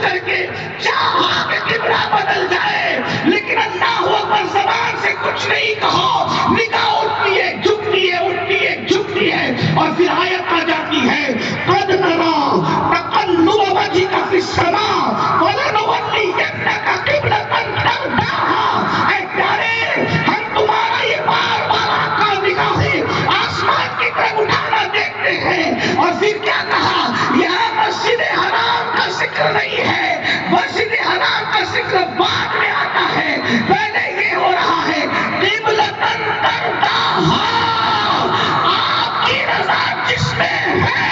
کر کے چاہا کہ قبلہ بدل جائے، لیکن اللہ اکبر زبان سے کچھ نہیں کہو، نگاہ اٹھتی ہے جھکتی ہے، اٹھتی ہے جھکتی ہے، اور پھر آیت آ جاتی ہے قد نرى تقلب وجهك في السماء فلنولينك قبلة ترضاها۔ اے پیارے، ہم تمہارا یہ بار بار آقا نگاہیں آسمان کی طرف اٹھانا دیکھتے ہیں، اور پھر کیا کہا، یہاں مسجد حرام کا ذکر نہیں ہے، مسجد حرام کا ذکر بعد میں آتا ہے، پہلے یہ ہو رہا ہے قبلة ترضاها، آپ کی رضا جس میں ہے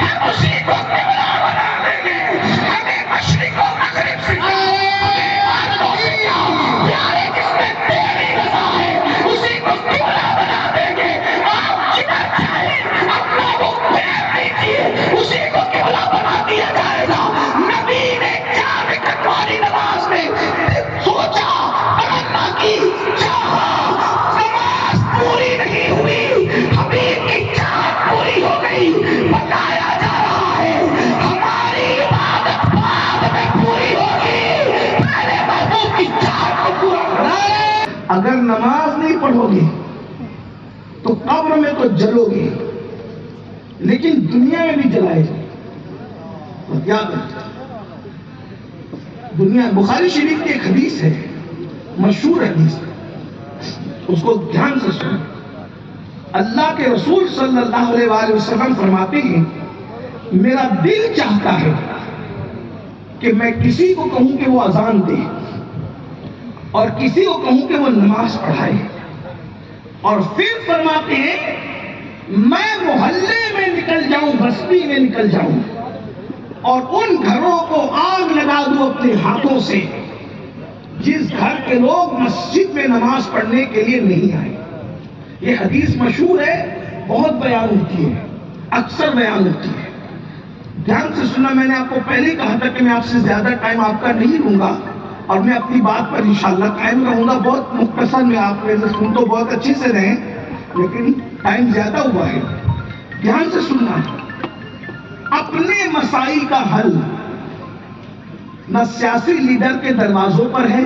ہم اسی کو قبلہ بنا دیں گے، ہمیں مشرق و مغرب سے کیا، ہمیں عربوں سے کیا، پیارے جس میں تیری رضا ہے اسی کو قبلہ بنا دیں گے، آپ جدھر چاہیں اپنا رخ پھیر دیجیے، اسی کو قبلہ بنا دیا جائے گا۔ نبی نے 4 رکعت والی نماز میں سوچا، تمنا کی، چاہا، نماز پوری نہیں ہوئی، حبیب کی چاہت پوری ہو گئی، بتایا جا رہا ہے ہماری عبادت بعد میں پوری ہوگی، پہلے محبوب کی چاہت کو پورا کرنا ہے۔ اگر نماز نہیں پڑھو گے تو قبر میں تو جلو گے، لیکن دنیا میں بھی جلائے جائے، یاد رکھیں، دنیا بخاری شریف کی ایک حدیث ہے، مشہور حدیث ہے، اس کو دھیان سے سنیں۔ اللہ کے رسول صلی اللہ علیہ وآلہ وسلم فرماتے ہیں میرا دل چاہتا ہے کہ میں کسی کو کہوں کہ وہ اذان دے اور کسی کو کہوں کہ وہ نماز پڑھائے، اور پھر فرماتے ہیں میں محلے میں نکل جاؤں، بستی میں نکل جاؤں اور ان گھروں کو آگ لگا دوں اپنے ہاتھوں سے جس گھر کے لوگ مسجد میں نماز پڑھنے کے لیے نہیں آئے۔ یہ حدیث مشہور ہے، بہت بیان ہوتی ہے، اکثر بیان ہوتی ہے، دھیان سے سننا۔ میں نے آپ کو پہلے کہا تھا کہ میں آپ سے زیادہ ٹائم آپ کا نہیں لوں گا اور میں اپنی بات پر انشاءاللہ قائم رہوں گا، بہت مختصر میں آپ میں سے سن تو بہت اچھے سے رہیں، لیکن ٹائم زیادہ ہوا ہے، دھیان سے سننا۔ اپنے مسائل کا حل نہ سیاسی لیڈر کے دروازوں پر ہے،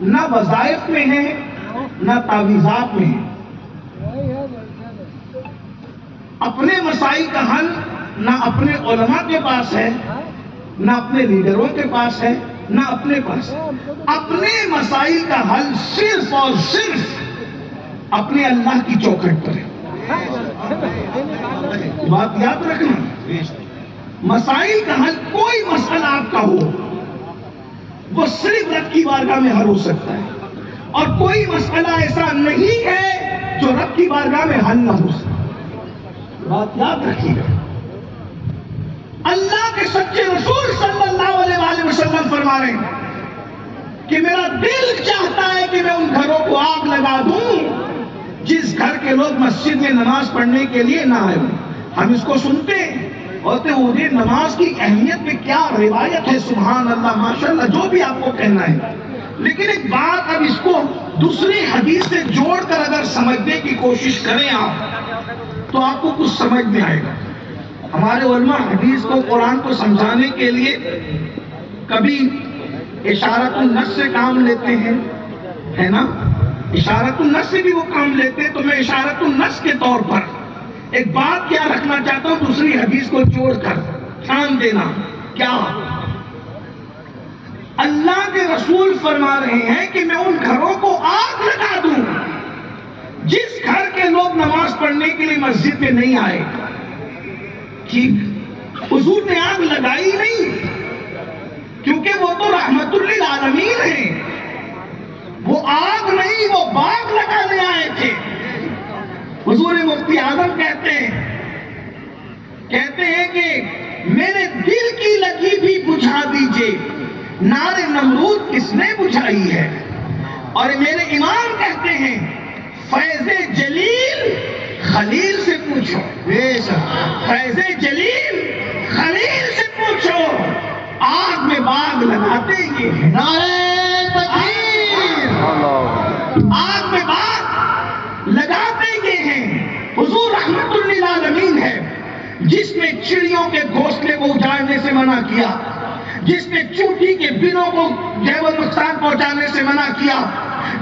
نہ وظائف میں ہے، نہ تعویذات میں ہے۔ اپنے مسائل کا حل نہ اپنے علماء کے پاس ہے، نہ اپنے لیڈروں کے پاس ہے، نہ اپنے پاس ہے۔ اپنے مسائل کا حل صرف اور صرف اپنے اللہ کی چوکھٹ پر ہے۔ بات یاد رکھنا، مسائل کا حل، کوئی مسئلہ آپ کا ہو وہ صرف رب کی بارگاہ میں حل ہو سکتا ہے، اور کوئی مسئلہ ایسا نہیں ہے جو رب کی بارگاہ میں حل نہ ہو سکتا۔ بات یاد رکھیے گا، اللہ کے سچے رسول صلی اللہ علیہ وآلہ وسلم فرما رہے ہیں کہ میرا دل چاہتا ہے کہ میں ان گھروں کو آگ لگا دوں جس گھر کے لوگ مسجد میں نماز پڑھنے کے لیے نہ آئے۔ ہم اس کو سنتے ہیں، ہوتے ہوئے نماز کی اہمیت میں کیا روایت ہے، سبحان اللہ، ماشاءاللہ، جو بھی آپ کو کہنا ہے، لیکن ایک بات، اب اس کو دوسری حدیث سے جوڑ کر اگر سمجھنے کی کوشش کریں آپ تو آپ کو کچھ سمجھ میں آئے گا۔ ہمارے علماء حدیث کو، قرآن کو سمجھانے کے لیے کبھی اشارت النص سے کام لیتے ہیں، ہے نا، اشارت النص سے بھی وہ کام لیتے ہیں، تو میں اشارت النص کے طور پر ایک بات کیا رکھنا چاہتا ہوں، دوسری حدیث کو جوڑ کر دھیان دینا۔ کیا اللہ کے رسول فرما رہے ہیں کہ میں ان گھروں کو آگ لگا دوں جس گھر کے لوگ نماز پڑھنے کے لیے مسجد میں نہیں آئے۔ ٹھیک، حضور نے آگ لگائی نہیں، کیونکہ وہ تو رحمت للعالمین ہیں، وہ آگ نہیں، وہ باغ لگانے آئے تھے۔ حضور مفتی اعظم کہتے ہیں کہ میرے دل کی لگی بھی بجھا دیجئے، نار نمرود کس نے بجھائی ہے۔ اور میرے امام کہتے ہیں فیض جلیل خلیل سے پوچھو، فیض جلیل خلیل سے پوچھو، آگ میں باغ لگاتے یہ ہیں۔ نعرہ تکبیر، آگ میں باغ لگاتے یہ ہیں۔ حضور رحمت للعالمین ہے جس نے چڑیوں کے گھونسلے کو اجاڑنے سے منع کیا، جس نے چونٹی کے بنوں کو جیب و نقصان پہنچانے سے منع کیا،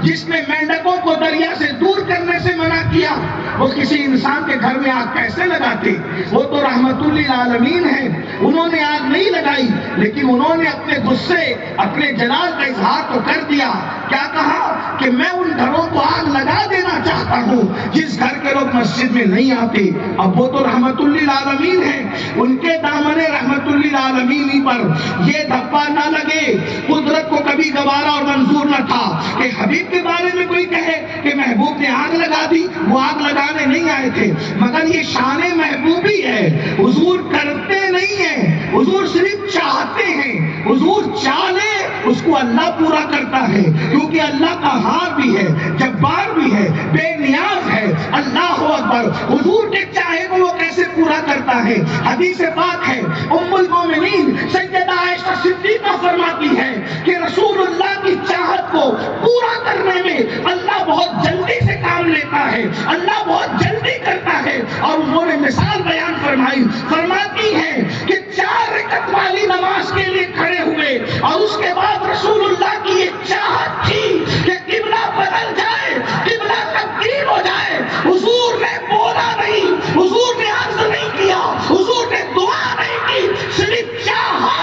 جس نے مینڈکوں کو دریا سے دور کرنے سے منع کیا، وہ کسی انسان کے گھر میں آگ کیسے لگاتے؟ وہ تو رحمت للعالمین ہیں، انہوں نے آگ نہیں لگائی، لیکن انہوں نے اپنے غصے، اپنے جلال کا اظہار تو کر دیا۔ کیا کہا کہ میں ان گھروں کو آگ لگا دینا چاہتا ہوں جس گھر کے لوگ مسجد میں نہیں آتے۔ اب وہ تو رحمت للعالمین ہیں، ان کے دامن رحمت للعالمین پر یہ دھبا نہ لگے۔ قدرت کو کبھی گوارا اور منظور نہ تھا کہ حبیب کے بارے میں کوئی کہے کہ محبوب نے آگ لگا دی، وہ آگ لگانے نہیں آئے تھے، مگر یہ شان محبوبی ہے۔ حضور کرتے نہیں ہیں، حضور صرف چاہتے ہیں۔ حضور چاہے اس کو اللہ پورا کرتا ہے، کیونکہ اللہ قہار بھی ہے، جبار بھی ہے، بے نیاز ہے۔ اللہ اکبر۔ حضور کے چاہے کو وہ کیسے پورا کرتا ہے؟ حدیث پاک ہے، ام المومنین سیدہ عائشہ صدیقہ فرماتی ہے کہ رسول اللہ کی چاہت کو پورا کرنے میں اللہ بہت جلدی سے کام لیتا ہے، اللہ بہت جلدی کرتا ہے۔ اور انہوں نے مثال بیان فرمائی، فرماتی ہے کہ 4 رکعت والی نماز کے لیے کھڑے ہوئے اور اس کے بعد رسول اللہ کی یہ چاہت تھی کہ قبلہ بدل جائے، قبلہ تبدیل ہو جائے۔ حضور نے بولا نہیں، حضور نے عرض نہیں کیا، حضور نے دعا نہیں کی، صرف چاہا۔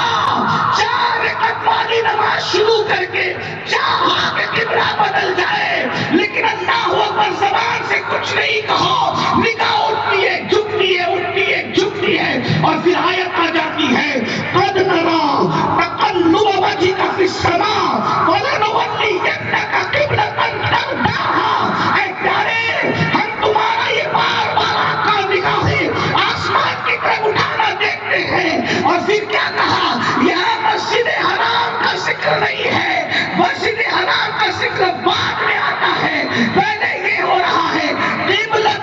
4 رکعت والی نماز شروع کر کے چاہا کہ قبلہ بدل جائے، لیکن اللہ اکبر زبان سے کچھ نہیں کہا، نگاہ اٹھتی ہے، جھکتی ہے، اٹھتی ہے، جھکتی ہے، اور پھر آیت آ جاتی ہے، قد نرا تقلب وجهك في السماء فلنولينك قبلة ترضاها۔ اے پیارے، ہم تمہارا یہ بار بار آقا نگاہیں آسمان کی طرف اٹھانا دیکھتے ہیں۔ اور پھر کیا کہا؟ یہاں مسجد حرام کا ذکر نہیں ہے، مسجد حرام کا ذکر بعد میں آتا ہے، پہلے یہ ہو رہا ہے قبلة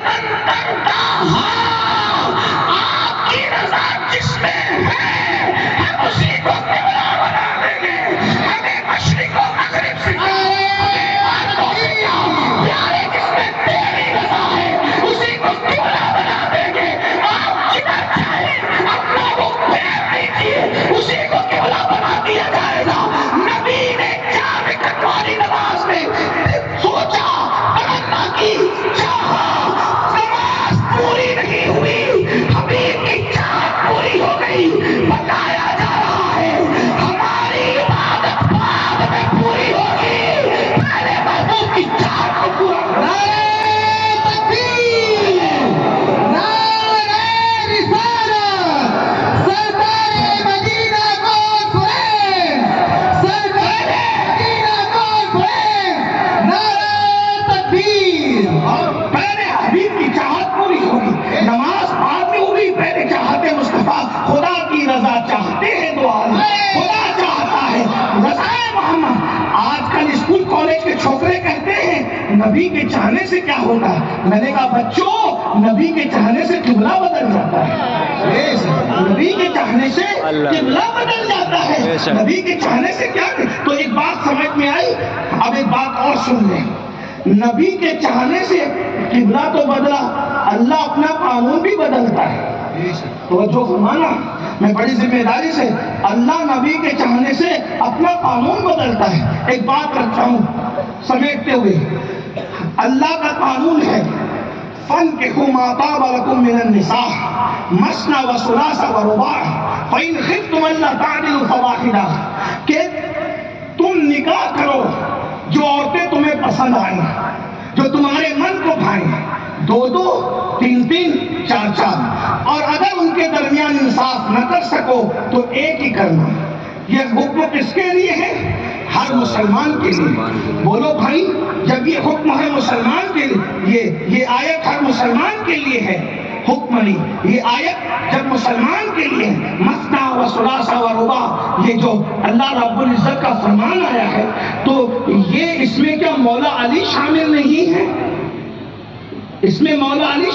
ترضاها۔ آپ کی رضا جس میں ہے ہم اسی کو قبلہ بنا دیں گے، ہمیں مشرق و مغرب سے پیارے، جس میں تیری رضا ہے اسی کو قبلہ بنا دیں گے۔ آپ جدھر چاہیں اپنا رخ پھیر دیجیے، اسی کو قبلہ بنا دیا جائے گا۔ نبی نے 4 رکعت والی نماز میں سوچا، تمنا کی، چاہا، نماز پوری نہیں ہوئی، حبیب کی چاہت پوری ہو گئی۔ بتایا جا رہا ہے ہماری عبادت بعد میں پوری ہوگی، پہلے محبوب کی چاہت کو پورا کرنا۔ خدا کی رضا چاہتے ہیں، دعا خدا چاہتا ہے رضائے محمد۔ آج کل اسکول کالج کے چھوکرے کہتے ہیں نبی کے چاہنے سے کیا ہوگا؟ میں نے کہا بچوں، نبی کے چاہنے سے قبلہ بدل جاتا ہے، نبی کے چاہنے سے قبلہ بدل جاتا ہے، نبی کے چاہنے سے کیا؟ تو ایک بات سمجھ میں آئی، اب ایک بات اور سن لیں، نبی کے چاہنے سے قبلہ تو بدلا، اللہ اپنا قانون بھی بدلتا ہے۔ توجہ فرمانا، میں بڑی ذمہ داری سے، اللہ نبی کے چاہنے سے اپنا قانون بدلتا ہے۔ ایک بات رکھتا ہوں سمیٹتے ہوئے، اللہ کا قانون ہے فَانكِحُوا مَا طَابَ لَكُم مِّنَ النِّسَاءِ مَثْنَىٰ وَثُلَاثَ وَرُبَاعَ فَإِنْ خِفْتُمْ أَلَّا تَعْدِلُوا فَوَاحِدَةً، کہ تم نکاح کرو جو عورتیں تمہیں پسند آئیں، جو تمہارے من کو بھائیں، 2 3 4 اور اگر ان کے درمیان انصاف نہ کر سکو تو ایک ہی کرنا۔ یہ حکم کس کے لیے ہے؟ ہر مسلمان کے لیے۔ بولو بھائی، جب یہ حکم ہے مسلمان کے لیے، یہ آیت ہر مسلمان کے لیے ہے، حکم نہیں، یہ آیت جب مسلمان کے لیے مثنیٰ و ثلاث و رباع، یہ جو اللہ رب العزت کا فرمان آیا ہے، تو یہ اس میں کیا مولا علی شامل نہیں ہے؟ اس میں مولا علی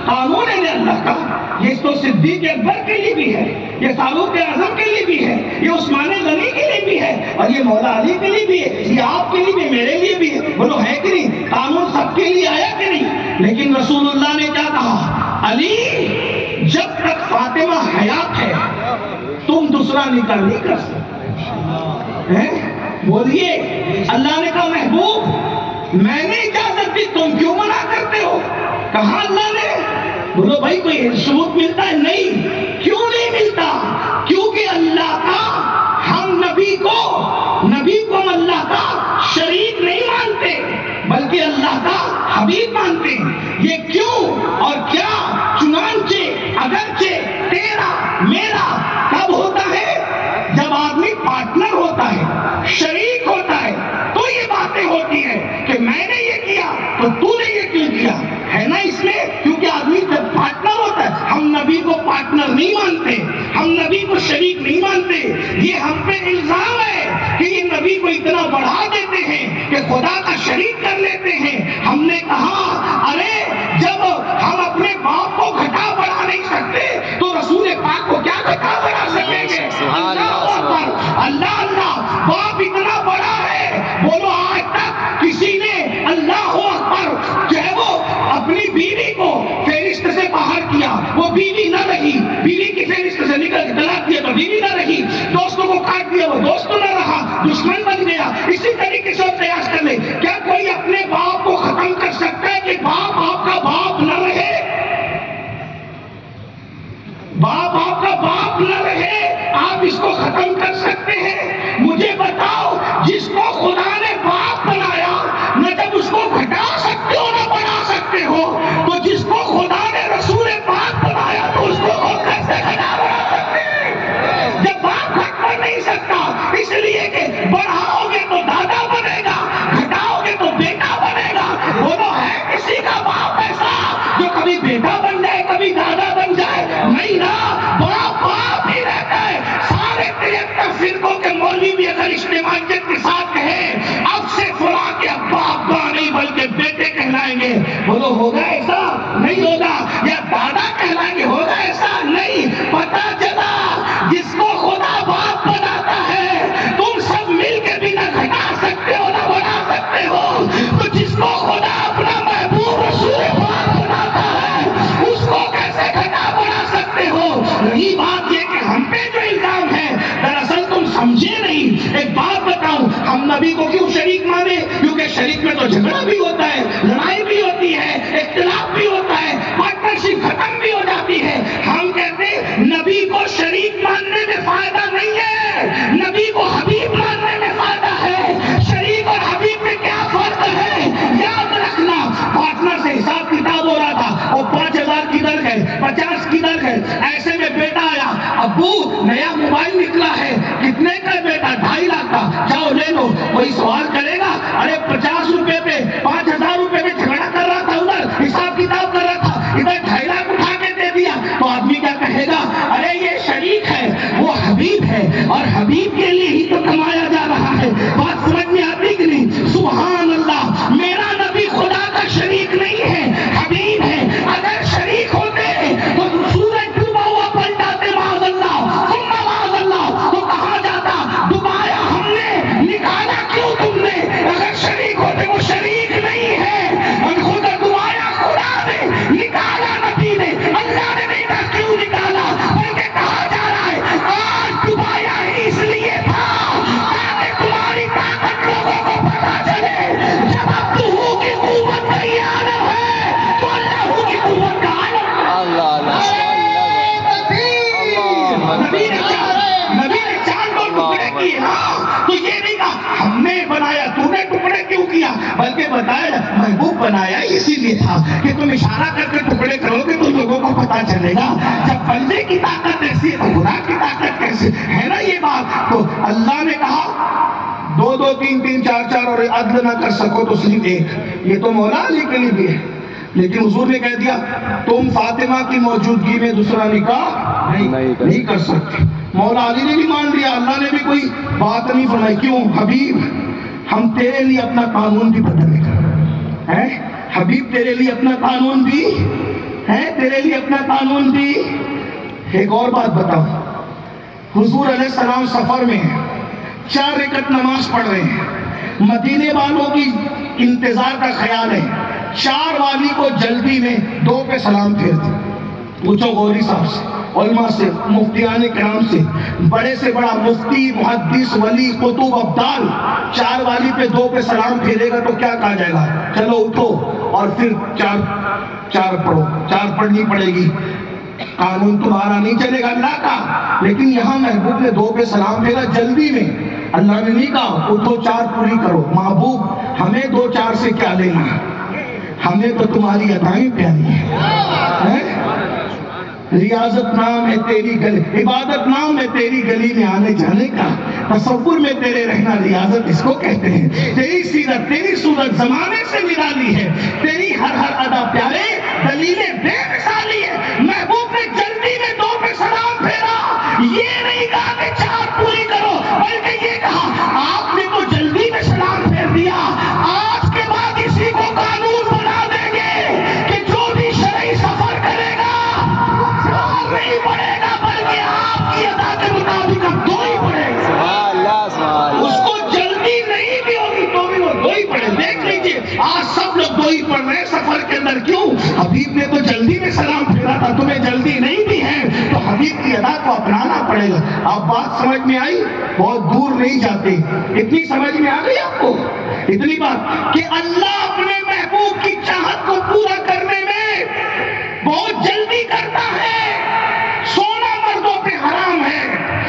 قانون ہے اللہ کا، یہ تو صدیق اکبر کے لیے بھی ہے، یہ فاروق اعظم کے لیے بھی ہے، یہ عثمان غنی کے لیے بھی ہے، اور یہ مولا علی کے لیے بھی ہے، یہ آپ کے لیے بھی، میرے لیے بھی ہے۔ بولو ہے کہ نہیں؟ قانون سب کے لیے آیا کہ نہیں؟ لیکن رسول اللہ نے کیا کہا؟ علی، جب تک فاطمہ حیات ہے تم دوسرا نکاح نہیں کر سکتے۔ بولیے، اللہ نے کہا محبوب میں نے اجازت دی، تم کیوں منع کرتے ہو؟ کہا اللہ نے، بولو بھائی کوئی ثبوت ملتا ہے؟ نہیں۔ کیوں نہیں ملتا؟ کیونکہ اللہ کا ہم نبی کو ہم اللہ کا شریک نہیں مانتے بلکہ اللہ کا حبیب مانتے ہیں۔ یہ کیوں اور کیا؟ چنانچہ اگرچہ تیرا میرا کب ہوتا ہے؟ جب آدمی پارٹنر ہوتا ہے، شریک ہوتا ہے، تو یہ باتیں ہوتی ہیں کہ میں نے یہ کیا تو تو نے یہ کیوں کیا، ہے نا؟ اس میں کیونکہ آدمی جب پارٹنر ہوتا ہے، ہم نبی کو پارٹنر نہیں مانتے، ہم نبی کو شریک نہیں مانتے۔ یہ ہم پہ الزام ہے کہ یہ نبی کو اتنا بڑھا دیتے ہیں کہ خدا کا شریک کر لیتے ہیں۔ ہم نے کہا ارے جب ہم اپنے باپ کو گھٹا بڑھا نہیں سکتے تو رسول پاک کو کیا گھٹا بڑھا سکیں گے؟ اللہ اللہ باپ اتنا بڑا ہے، بولو آج تک کسی نے اللہ اکبر جو ہے وہ اپنی بیوی کو فہرست سے باہر کیا، وہ بیوی نہ رہی، بیوی کی فہرست سے نکل کے طلاق دیا تو بیوی نہ رہی، دوستوں کو کاٹ دیا وہ دوست نہ رہا، دشمن بن گیا۔ اسی طریقے سے قیاس کر لے، کیا کوئی اپنے باپ کو ختم کر سکتا ہے کہ باپ آپ کا باپ نہ رہے؟ باپ آپ کا باپ نہ رہے، آپ اس کو ختم کر سکتے ہیں؟ مجھے بتاؤ، جس کو خدا نے باپ بنایا نہ جب اس کو گھٹا سکتے ہو نہ بڑھا سکتے ہو، تو جس کو خدا نے رسول پاک بنایا تو اس کو کیسے گھٹا بڑھا سکتے ہیں؟ جب باپ گھٹ کر نہیں سکتا، اس لیے کہ بڑھاؤ گے تو دادا بنے گا، گھٹاؤ گے تو بیٹا بنے گا۔ بولو ہے کسی کا باپ ایسا جو کبھی بیٹا بن جائے کبھی دادا بن جائے؟ نہیں نا، باپ باپ ہی رہتا ہے۔ سارے 73 فرقوں کے مولوی بھی اگر اجتماعیت کے ساتھ کہیں اب سے فلاں کے ابا ابا نہیں بلکہ بیٹے کہلائیں گے، بولو ہوگا ایسا؟ نہیں ہوگا۔ یا دادا کہلائیں گے، ہوگا ایسا؟ نہیں۔ پتا چلا جس کو خدا باپ بناتا ہے تم سب مل کے بھی نہ گھٹا سکتے ہو نہ بڑھا سکتے ہو، تو جس کو خدا اپنا محبوب رسول پاک بناتا ہے اس کو کیسے گھٹا بڑھا سکتے ہو؟ یہی بات یہ کہ ہم پہ جو الزام ہے دراصل تم سمجھے نہیں۔ ایک بات بتاؤں، ہم نبی کو کیوں شریک مانے؟ کیونکہ شریک میں تو جھگڑا بھی ہوتا ہے، لڑائی بھی ہوتی ہے، اختلاف بھی ہوتا ہے، پارٹنرشپ ختم بھی ہو جاتی ہے۔ ہم کہتے ہیں نبی کو شریک ماننے میں فائدہ نہیں ہے، نبی کو حبیب ماننے میں فائدہ ہے۔ شریک اور حبیب میں کیا فرق ہے؟ یاد رکھنا، پارٹنر سے حساب کتاب ہو رہا تھا، وہ 5000 کدھر گئے، 50 کدھر گئے، ایسے میں بیٹا آیا، ابو نیا موبائل نکلا ہے، کتنے کا بیٹا؟ 2.5 لاکھ کا، جاؤ لے لو۔ کوئی سوال کرے گا؟ ارے 50 روپے پہ 5000 روپے میں جھگڑا کر رہا تھا، ادھر حساب کتاب کر رہا تھا، ادھر 2.5 لاکھ اٹھا کے دے دیا، تو آدمی کیا کہے گا؟ ارے یہ شریک ہے، وہ حبیب ہے، اور حبیب کے لیے ہی تو کمایا جا رہا ہے۔ بات سمجھ میں آتی کہ نہیں؟ سبحان اللہ، میرا نبی خدا کا شریک نہیں ہے، حبیب ہے۔ اگر شریک ہوتے تو سورج ڈوبا ہوا پل جاتے، معاذ اللہ ثم معاذ اللہ، تو کہاں جاتا؟ ڈبایا ہم نے، نکالا کیوں تم نے؟ اگر شریک ہوتے، وہ شریک نہیں ہے، اور خود ڈبایا خدا نے، نکالا نبی نے، اللہ نے نہیں کہا کیوں نکالا، بلکہ کہا جا رہا ہے آج ڈبایا ہی اس لیے تھا تاکہ تمہاری طاقت لوگوں کو پتا چلے۔ جب اب تو کی قوت نہیں عالم ہے تو اللہ کی قوت کا عالم ہے۔ نبی نے چاند اور ٹکڑے کیے نا، تو یہ نہیں کہا ہم نے بنایا تو نے ٹکڑے کیوں کیا، بلکہ بتایا محبوب بنایا اسی لیے تھا کہ تم اشارہ کر کے ٹکڑے کرو گے تو لوگوں کو پتا چلے گا۔ جب بندے کی طاقت ایسی ہے تو خدا کی طاقت کیسے ہے نا؟ یہ بات تو اللہ نے کہا 2 2 3 3 4 4 اور عدل نہ کر سکو تو صرف ایک، یہ تو مولا علی کے لیے بھی ہے، لیکن حضور نے کہہ دیا تم فاطمہ کی موجودگی میں دوسرا نکاح نہیں کر سکتے۔ مولا علی نے بھی مان لیا، اللہ نے بھی کوئی بات نہیں فرمائی۔ کیوں؟ حبیب ہم تیرے لیے اپنا قانون بھی بدلنے کا ہے، حبیب تیرے لیے اپنا قانون بھی ہے، تیرے لیے اپنا قانون بھی۔ ایک اور بات بتاؤ، حضور علیہ السلام سفر میں 4 رکعت نماز پڑھ رہے ہیں، مدینے والوں کی انتظار کا خیال ہے، 4 والی کو جلدی میں 2 پہ سلام پھیرتے۔ پوچھو غوری صاحب سے، علماء سے، مفتیان کرام سے، بڑے سے بڑا مفتی، محدث، ولی، قطب، ابدال، 4 والی پہ 2 پہ سلام پھیرے گا تو کیا کہا جائے گا؟ چلو اٹھو اور پھر 4 پڑھو، 4 پڑھنی پڑے گی، قانون تمہارا نہیں چلے گا اللہ کا۔ لیکن یہاں محبوب نے 2 پہ سلام پھیرا جلدی میں، اللہ نے نہیں کہا اٹھو 4 پوری کرو۔ محبوب ہمیں 2-4 سے کیا لینا، ہمیں تو تمہاری عطائیں پیاری ہیں۔ ریاضت نام ہے تیری گلی، عبادت نام ہے تیری گلی میں آنے جانے کا، تصور میں تیرے رہنا ریاضت اس کو کہتے ہیں۔ تیری سیرت، تیری صورت زمانے سے نرالی ہے، تیری ہر ادا پیارے، دلیلیں بے مثالی ہے۔ محبوب نے جلدی میں 2 پہ سلام پھیرا، یہ نہیں کہا کہ 4 پوری کرو، بلکہ یہ کہا آپ نے تو جلدی میں سلام پھیر دیا، آج کے بعد اسی کو قانون بنا دیں گے کہ جو بھی شرعی سفر کرے گا نہیں پڑے گا، بلکہ آپ کی ادا کے مطابق اب 2 ہی پڑے گا۔ اس کو جلدی نہیں بھی ہوگی تو بھی وہ 2 ہی پڑے۔ دیکھ لیجئے آج سب لوگ 2 ہی پڑھ رہے ہیں سفر کے اندر، کیوں؟ حبیب نے تو جلدی میں سلام پھیرا تھا، تمہیں جلدی نہیں بھی ہے تو حبیب کی ادا کو اپنانا پڑے گا۔ اب بات سمجھ میں آئی؟ بہت دور نہیں جاتے، اتنی سمجھ میں آ گئی آپ کو؟ اتنی بات کہ اللہ اپنے محبوب کی چاہت کو پورا کرنے میں بہت جلدی کرتا ہے۔ سونا مردوں پہ حرام ہے،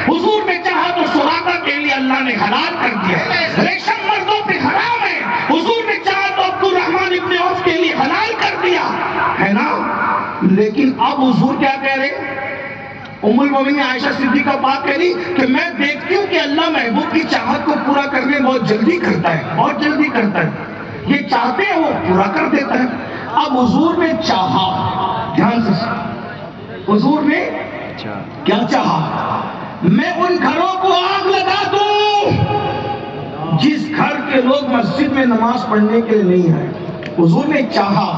حضور نے چاہا تو سراقہ کے لیے اللہ نے حلال کر دیا۔ ریشم مردوں پہ حرام ہے، حضور نے چاہا تو عبد الرحمن ابن عوف کے لیے حلال کر دیا ہے نا۔ لیکن اب حضور کیا کہہ رہے؟ ام المومنین عائشہ صدیقہ بات کہہ رہی کہ میں دیکھتی ہوں کہ اللہ محبوب کی چاہت کو پورا کرنے بہت جلدی کرتا ہے، بہت جلدی کرتا ہے، یہ چاہتے ہیں وہ پورا کر دیتا ہے۔ اب حضور نے چاہا، دھیان سے، حضور نے کیا چاہا؟ میں ان گھروں کو آگ لگا دوں جس گھر کے لوگ مسجد میں نماز پڑھنے کے لیے نہیں آئے۔ حضور نے چاہا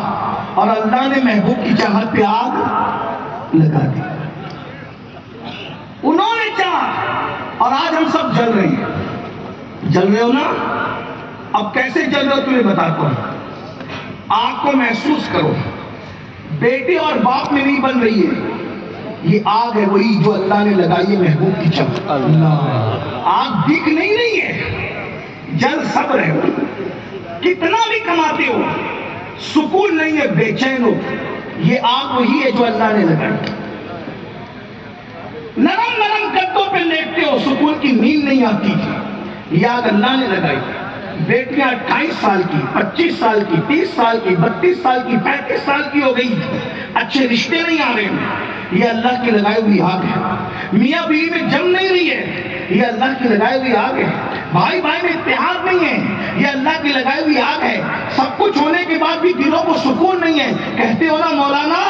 اور اللہ نے محبوب کی چاہت پہ آگ لگا دی۔ انہوں نے چاہا اور آج ہم سب جل رہے ہیں۔ جل رہے ہو نا؟ اب کیسے جل رہے ہو تمہیں بتاتا ہوں۔ آگ کو محسوس کرو، بیٹے اور باپ میں نہیں بن رہی ہے، یہ آگ ہے وہی جو اللہ نے لگائی ہے محبوب کی چاہت۔ اللہ، آگ دکھ نہیں رہی ہے، جل سب رہے ہو، کتنا بھی کماتے ہو سکون نہیں ہے، بے چین ہو، یہ آگ وہی ہے جو اللہ نے لگائی۔ نرم نرم گدوں پہ لیٹتے ہو، سکون کی نیند نہیں آتی، یہ آگ اللہ نے لگائی۔ بیٹیاں 28 سال کی، 25 سال کی، 30 سال کی، 32 سال کی، 35 سال کی ہو گئی، اچھے رشتے نہیں آ رہے ہیں، یہ اللہ کی لگائی ہوئی آگ ہے۔ میاں بیوی میں جم نہیں رہی ہے، یہ اللہ کی لگائی ہوئی آگ ہے۔ بھائی بھائی میں اتحاد نہیں ہے، یہ اللہ کی لگائی ہوئی آگ ہے۔ سب کچھ ہونے کے بعد بھی دلوں کو سکون نہیں ہے، کہتے ہو نا مولانا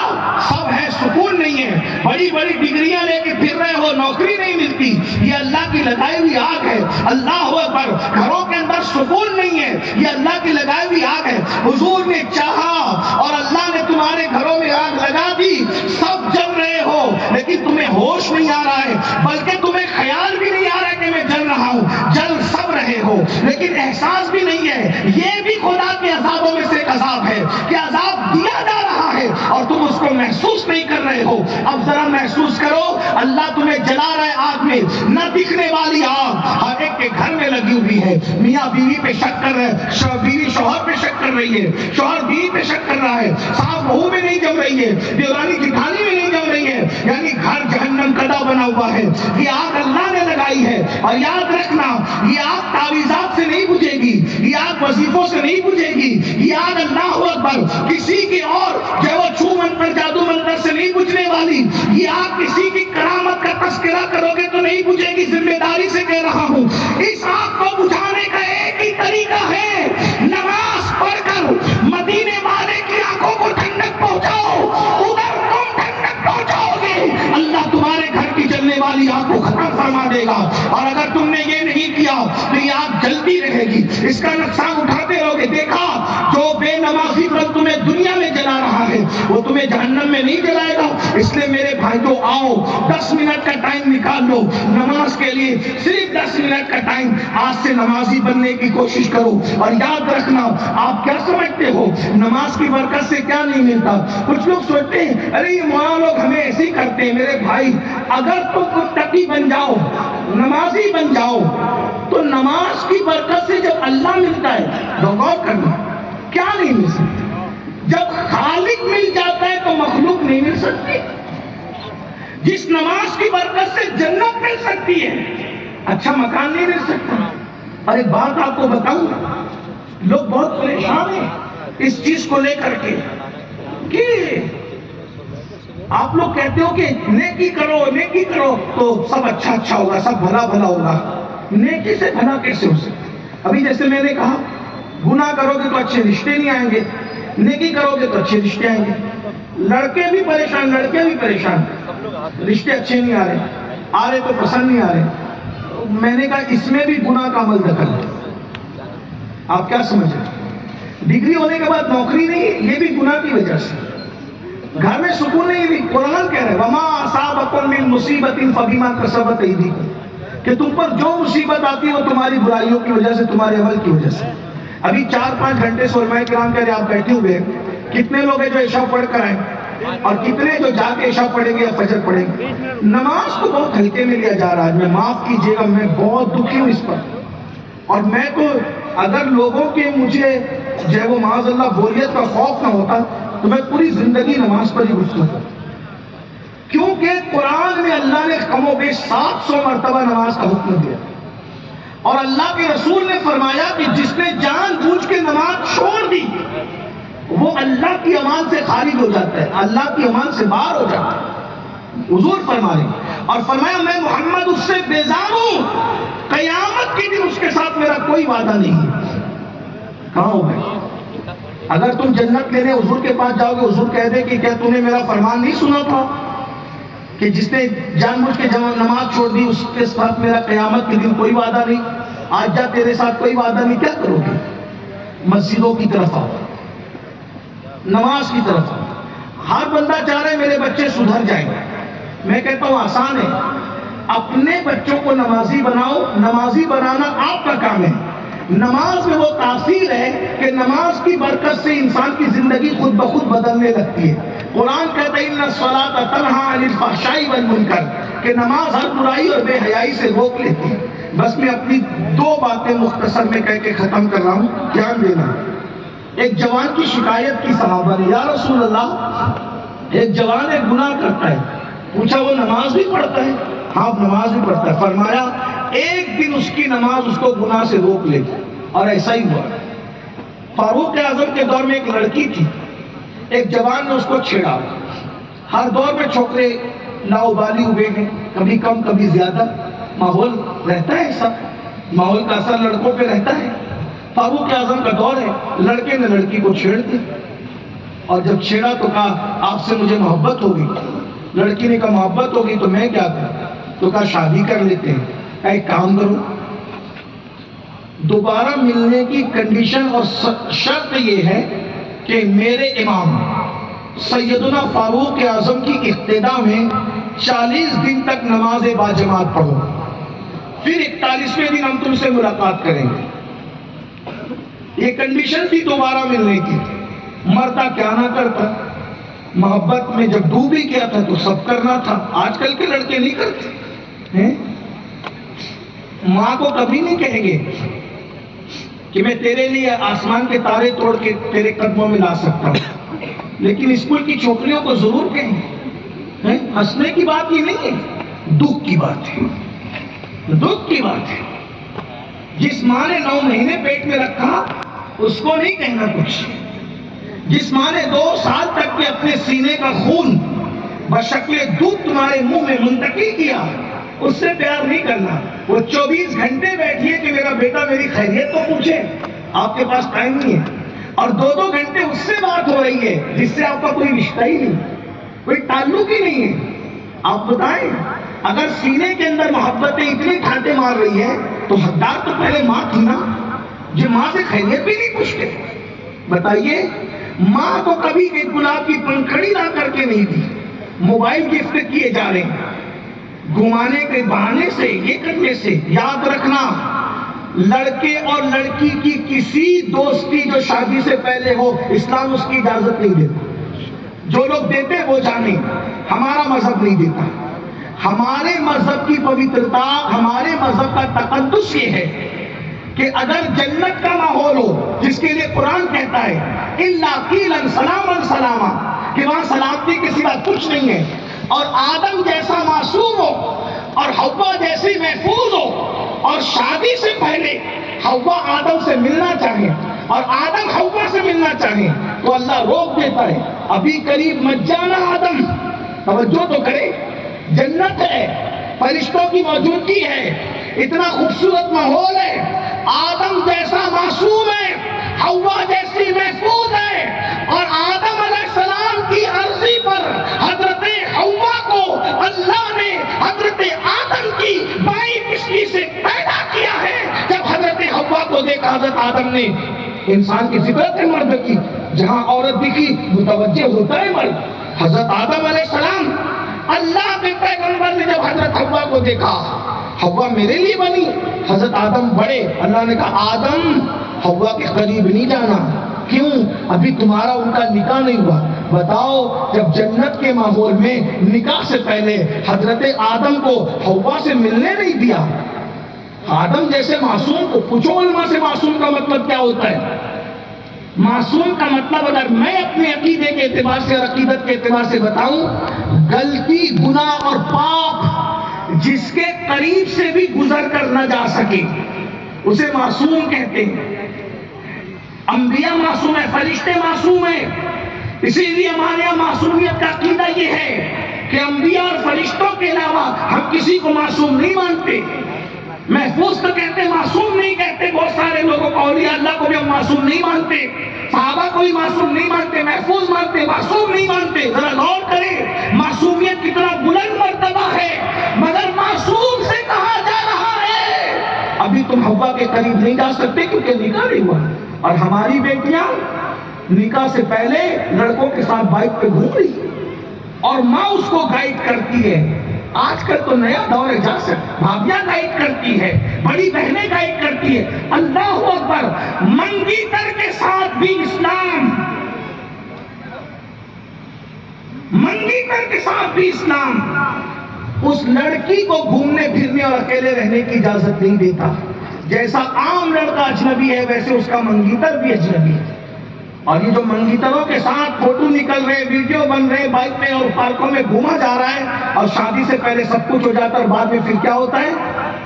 سب ہے سکون نہیں ہے، بڑی بڑی ڈگریاں لے کے پھر رہے ہو نوکری نہیں ملتی، یہ اللہ کی لگائی ہوئی آگ ہے۔ اللہ اکبر، گھروں کے اندر سکون نہیں ہے، یہ اللہ کی لگائی ہوئی آگ ہے۔ حضور نے چاہا اور اللہ نے تمہارے گھروں میں آگ لگا دی، سب جل رہے ہو لیکن تمہیں ہوش نہیں آ رہا ہے، بلکہ تمہیں خیال بھی نہیں آ رہا ہے کہ میں جل رہا ہوں، جل سب رہے ہو لیکن احساس بھی نہیں ہے۔ یہ بھی خدا کے عذابوں میں سے ایک عذاب ہے کہ عذاب دیا جا رہا ہے اور تم اس کو محسوس نہیں کر رہے ہو۔ اب ذرا محسوس کرو، اللہ تمہیں جلا رہا ہے آگ میں، نہ دکھنے والی آگ ہر ایک کے گھر میں لگی ہوئی ہے۔ میاں بیوی پہ شک کر رہے ہیں، بیوی شوہر پہ شک کر رہی ہے، شوہر بیوی پہ شک کر رہا ہے، ساس بہو میں نہیں جم رہی ہے، دیورانی جٹھانی میں نہیں جم رہی ہے، یعنی گھر جہنم کدا بنا ہوا ہے۔ یہ آگ اللہ نے لگائی ہے اور یاد رکھنا یہ آگ تعویذات سے نہیں بجھے گی، یہ آگ وظیفوں سے نہیں بجھے گی، یہ آگ اللہ اکبر کسی کی اور جو وہ چھو منتر جادو منتر سے نہیں بجھنے والی، یہ آگ کسی کی کرامت کا تذکرہ کرو گے تو نہیں بجھے گی، ذمہ داری سے کہہ رہا ہوں۔ اس آگ کو بجھانے کا ایک ہی طریقہ ہے، نماز پڑھ کر مدینے والے کی آنکھوں کو ٹھنڈک پہنچاؤ، ادھر تم ٹھنڈک پہنچاؤ گے، اللہ تمہارے گھر کی جلنے والی آگ کو ختم فرما دے گا۔ اور اگر تم نے یہ نہیں کیا تو یہ آگ جلتی رہے گی، اس کا نقصان اٹھاتے رہو گے۔ دیکھا جو بے نمازی پر تمہیں دنیا میں جلا رہا ہے ہے وہ تمہیں جہنم میں نہیں جلائے گا. اس لیے میرے بھائیو آؤ 10 منٹ کا ٹائم نکال لو نماز کے لیے, صرف 10 منٹ کا ٹائم. آج سے نمازی بننے کی کوشش کرو. اور یاد رکھنا, آپ کیا سمجھتے ہو نماز کی برکت سے کیا نہیں ملتا؟ کچھ لوگ سوچتے ہیں ارے یہ مولانا لوگ ہمیں ایسے ہی کرتے ہیں. میرے بھائی اگر تم متقی بن جاؤ, نمازی بن جاؤ, تو نماز کی برکت سے جب اللہ ملتا ہے تو غور کرنا کیا نہیں مل سکتا. جب خالق مل جاتا ہے تو مخلوق نہیں مل سکتی. جس نماز کی برکت سے جنت مل سکتی ہے, اچھا مکان نہیں مل سکتا. اور ایک بات آپ کو بتاؤں, لوگ بہت پریشان ہیں اس چیز کو لے کر کے کہ آپ لوگ کہتے ہو کہ نیکی کرو نیکی کرو تو سب اچھا اچھا ہوگا, سب بھلا بھلا ہوگا. نیکی سے بھلا کیسے ہو سکتا؟ ابھی جیسے میں نے کہا گناہ کرو گے تو اچھے رشتے نہیں آئیں گے, نیکی کرو گے تو اچھے رشتے آئیں گے. لڑکے بھی پریشان, لڑکے بھی پریشان, رشتے اچھے نہیں آ رہے تو پسند نہیں آ رہے. میں نے کہا اس میں بھی گناہ کا عمل دخل ہے. آپ کیا سمجھ رہے ہیں؟ ڈگری ہونے کے بعد نوکری نہیں, یہ بھی گناہ کی وجہ سے. گھر میں سکون نہیں, بھی قرآن کہہ رہے وما اصابکم من مصیبت فبما کسبت ایدیکم, کہ تم پر جو مصیبت آتی ہے وہ تمہاری برائیوں کی وجہ سے, تمہارے عمل کی وجہ سے. ابھی 4-5 گھنٹے سے علماء کرام کہہ رہے آپ بیٹھے ہوئے ہیں, کتنے لوگ ہیں جو عشاء پڑھ کر آئے اور کتنے جو جا کے عشاء پڑھیں گے یا فجر پڑھیں گے. نماز کو بہت ہلکے میں لیا جا رہا ہے. میں معاف کیجیے گا, میں بہت دکھی ہوں اس پر. اور میں تو اگر لوگوں کے مجھے جو ہے وہ معاذ اللہ بوریت کا خوف نہ ہوتا تو میں پوری زندگی نماز پر ہی گزرتا ہوں. کیونکہ قرآن میں اللہ نے کم و بیش 700 مرتبہ نماز کا حکم دیا, اور اللہ کے رسول نے فرمایا کہ جس نے جان بوجھ کے نماز چھوڑ دی وہ اللہ کی امان سے خارج ہو جاتا ہے, اللہ کی امان سے باہر ہو جاتا ہے. حضور فرما رہے اور فرمایا میں محمد اس سے بیزار ہوں, قیامت کے دن اس کے ساتھ میرا کوئی وعدہ نہیں ہے. کہاں ہو گئے؟ اگر تم جنت لینے حضور کے پاس جاؤ گے, حضور کہہ دے کہ کیا تم نے میرا فرمان نہیں سنا تھا کہ جس نے جان بوجھ کے نماز چھوڑ دی اس کے ساتھ میرا قیامت کے دن کوئی وعدہ نہیں, آج جا تیرے ساتھ کوئی وعدہ نہیں. کیا کرو گے؟ مسجدوں کی طرف آؤ, نماز کی طرف آؤ. ہر بندہ چاہ رہا ہے میرے بچے سدھر جائیں. میں کہتا ہوں آسان ہے, اپنے بچوں کو نمازی بناؤ. نمازی بنانا آپ کا کام ہے. نماز میں وہ تاثیر ہے کہ نماز کی برکت سے انسان کی زندگی خود بخود بدلنے لگتی ہے. قرآن کہتا ہے ان الصلاۃ تنہی عن الفحشاء والمنکر, کہ نماز ہر برائی اور بے حیائی سے روک لیتی ہے. بس میں اپنی 2 باتیں مختصر میں کہہ کے ختم کر رہا ہوں, دھیان دینا. ایک جوان کی شکایت کی صحابہ نے, یا رسول اللہ ایک جوان ایک گناہ کرتا ہے. پوچھا وہ نماز بھی پڑھتا ہے؟ ہاں نماز بھی پڑھتا ہے. فرمایا ایک دن اس کی نماز اس کو گناہ سے روک لے گی. اور ایسا ہی ہوا. فاروق اعظم کے دور میں ایک لڑکی تھی, ایک جوان نے اس کو چھیڑا. ہر دور میں چھوکرے لاؤبالی ہوئے ہیں, کبھی کم کبھی زیادہ, ماحول رہتا ہے ایسا, ماحول کا اثر لڑکوں پہ رہتا ہے. فاروق اعظم کا دور ہے, لڑکے نے لڑکی کو چھیڑ دی, اور جب چھیڑا تو کہا آپ سے مجھے محبت ہوگی. لڑکی نے کہا محبت ہوگی تو میں کیا کروں؟ تو کہا شادی کر لیتے ہیں. کہا ایک کام کرو, دوبارہ ملنے کی کنڈیشن اور شرط یہ ہے کہ میرے امام سیدنا فاروق اعظم کی اقتداء میں 40 دن تک نماز باجماعت پڑھو, پھر 41ویں دن ہم تم سے ملاقات کریں گے. یہ کنڈیشن تھی دوبارہ ملنے کی. مرتا کیا نہ کرتا, محبت میں جب ڈوب ہی کیا تھا تو سب کرنا تھا. آج کل کے لڑکے نہیں کرتے. ماں کو کبھی نہیں کہیں گے کہ میں تیرے لیے آسمان کے تارے توڑ کے تیرے قدموں میں لا سکتا ہوں, لیکن اسکول کی چھوکریوں کو ضرور کہیں. ہنسنے کی بات یہ نہیں ہے, دکھ کی بات ہے, دکھ کی بات ہے. جس ماں نے 9 مہینے پیٹ میں رکھا اس کو نہیں کہنا کچھ. جس ماں نے 2 سال تک کے اپنے سینے کا خون بشکل دودھ تمہارے منہ میں منتقل کیا, اس سے پیار نہیں کرنا. وہ 24 گھنٹے بیٹھی ہے کہ میرا بیٹا میری خیریت تو پوچھے, آپ کے پاس ٹائم نہیں ہے. اور 2 گھنٹے اس سے بات ہو رہی ہے جس سے آپ کا کوئی رشتہ ہی نہیں, کوئی تعلق ہی نہیں ہے. آپ بتائیں, اگر سینے کے اندر محبتیں اتنی ٹھانٹے مار رہی ہے تو حقدار تو پہلے ماں تھی نا, جو ماں سے خیریت بھی نہیں پوچھتے. بتائیے ماں تو کبھی ایک گلاب کی پنکھڑی لا کر کے نہیں دی. موبائل گفٹ کیے جا رہے ہیں گھمانے کے بہانے سے, یہ کرنے سے. یاد رکھنا, لڑکے اور لڑکی کی کسی دوستی جو شادی سے پہلے ہو, اسلام اس کی اجازت نہیں دیتا. جو لوگ دیتے وہ جانیں, ہمارا مذہب نہیں دیتا. ہمارے مذہب کی پوترتا, ہمارے مذہب کا تقدس یہ ہے کہ اگر جنت کا ماحول ہو, جس کے لیے قرآن کہتا ہے اِلَّا قِيلًا سَلَامًا سَلَامًا, کہ وہاں سلامتی کے سوا کچھ نہیں ہے, اور آدم جیسا معصوم ہو اور حوا جیسی محفوظ ہو, اور شادی سے پہلے حوا آدم سے ملنا چاہے اور آدم حوا سے ملنا چاہے, تو اللہ روک دیتا ہے, ابھی قریب مت جانا آدم, توجہ تو کرے. جنت ہے, فرشتوں کی موجودگی ہے, اتنا خوبصورت ماحول ہے, آدم جیسا معصوم ہے, حوا جیسی محفوظ ہے, اور آدم علیہ السلام کی عرضی پر حضرت حوا کو اللہ نے حضرت آدم کی بائیں پشتی سے پیدا کیا ہے. جب حضرت حوا کو دیکھا حضرت آدم نے, انسان کی فطرت ہے مرد کی, جہاں عورت دکھی متوجہ ہوتا ہے مرد. حضرت آدم علیہ السلام, اللہ کے پیغمبر نے جب حضرت حوا کو دیکھا, حوا میرے لیے بنی, حضرت آدم بڑے, اللہ نے کہا آدم حوا کے قریب نہیں جانا. کیوں؟ ابھی تمہارا ان کا نکاح نہیں ہوا. بتاؤ, جب جنت کے ماحول میں نکاح سے پہلے حضرت آدم کو حوا سے ملنے نہیں دیا, آدم جیسے معصوم کو پوچھو علماء سے معصوم کا مطلب کیا ہوتا ہے. معصوم کا مطلب اگر میں اپنے عقیدے کے اعتبار سے اور عقیدت کے اعتبار سے بتاؤں, غلطی, گناہ اور پاپ جس کے قریب سے بھی گزر کر نہ جا سکے اسے معصوم کہتے ہیں. انبیاء معصوم ہیں, فرشتے معصوم ہیں. اسی لیے ہمارے یہاں معصومیت کا عقیدہ یہ ہے کہ انبیاء اور فرشتوں کے علاوہ ہم کسی کو معصوم نہیں مانتے. محفوظ تو کہتے, معصوم نہیں کہتے. بہت سارے لوگوں کو, اولیاء اللہ کو بھی ہم معصوم نہیں مانتے, صحابہ کو بھی معصوم نہیں مانتے, محفوظ مانتے, معصوم نہیں مانتے. ذرا غور کریں, معصومیت کتنا بلند مرتبہ ہے, مگر معصوم سے کہا جا رہا ہے ابھی تم حوا کے قریب نہیں جا سکتے کیونکہ نکاح نہیں ہوا. اور ہماری بیٹیاں نکاح سے پہلے لڑکوں کے ساتھ بائک پہ گھوم رہی, اور ماں اس کو گائیڈ کرتی ہے. آج کل تو نیا دور ہے, جا سکتے بھابیاں گائیڈ کرتی ہے, بڑی بہنیں گائیڈ کرتی ہے. اللہ اکبر, منگیتر کے ساتھ بھی اسلام, منگیتر کے ساتھ بھی اسلام اس لڑکی کو گھومنے پھرنے اور اکیلے رہنے کی اجازت نہیں دیتا. جیسا عام لڑکا اجنبی ہے ویسے اس کا منگیتر بھی اجنبی ہے. اور یہ جو منگیتروں کے ساتھ فوٹو نکل رہے, ویڈیو بن رہے, بائک پہ اور پارکوں میں گھوما جا رہا ہے, اور شادی سے پہلے سب کچھ ہو جاتا ہے, اور بعد میں پھر کیا ہوتا ہے,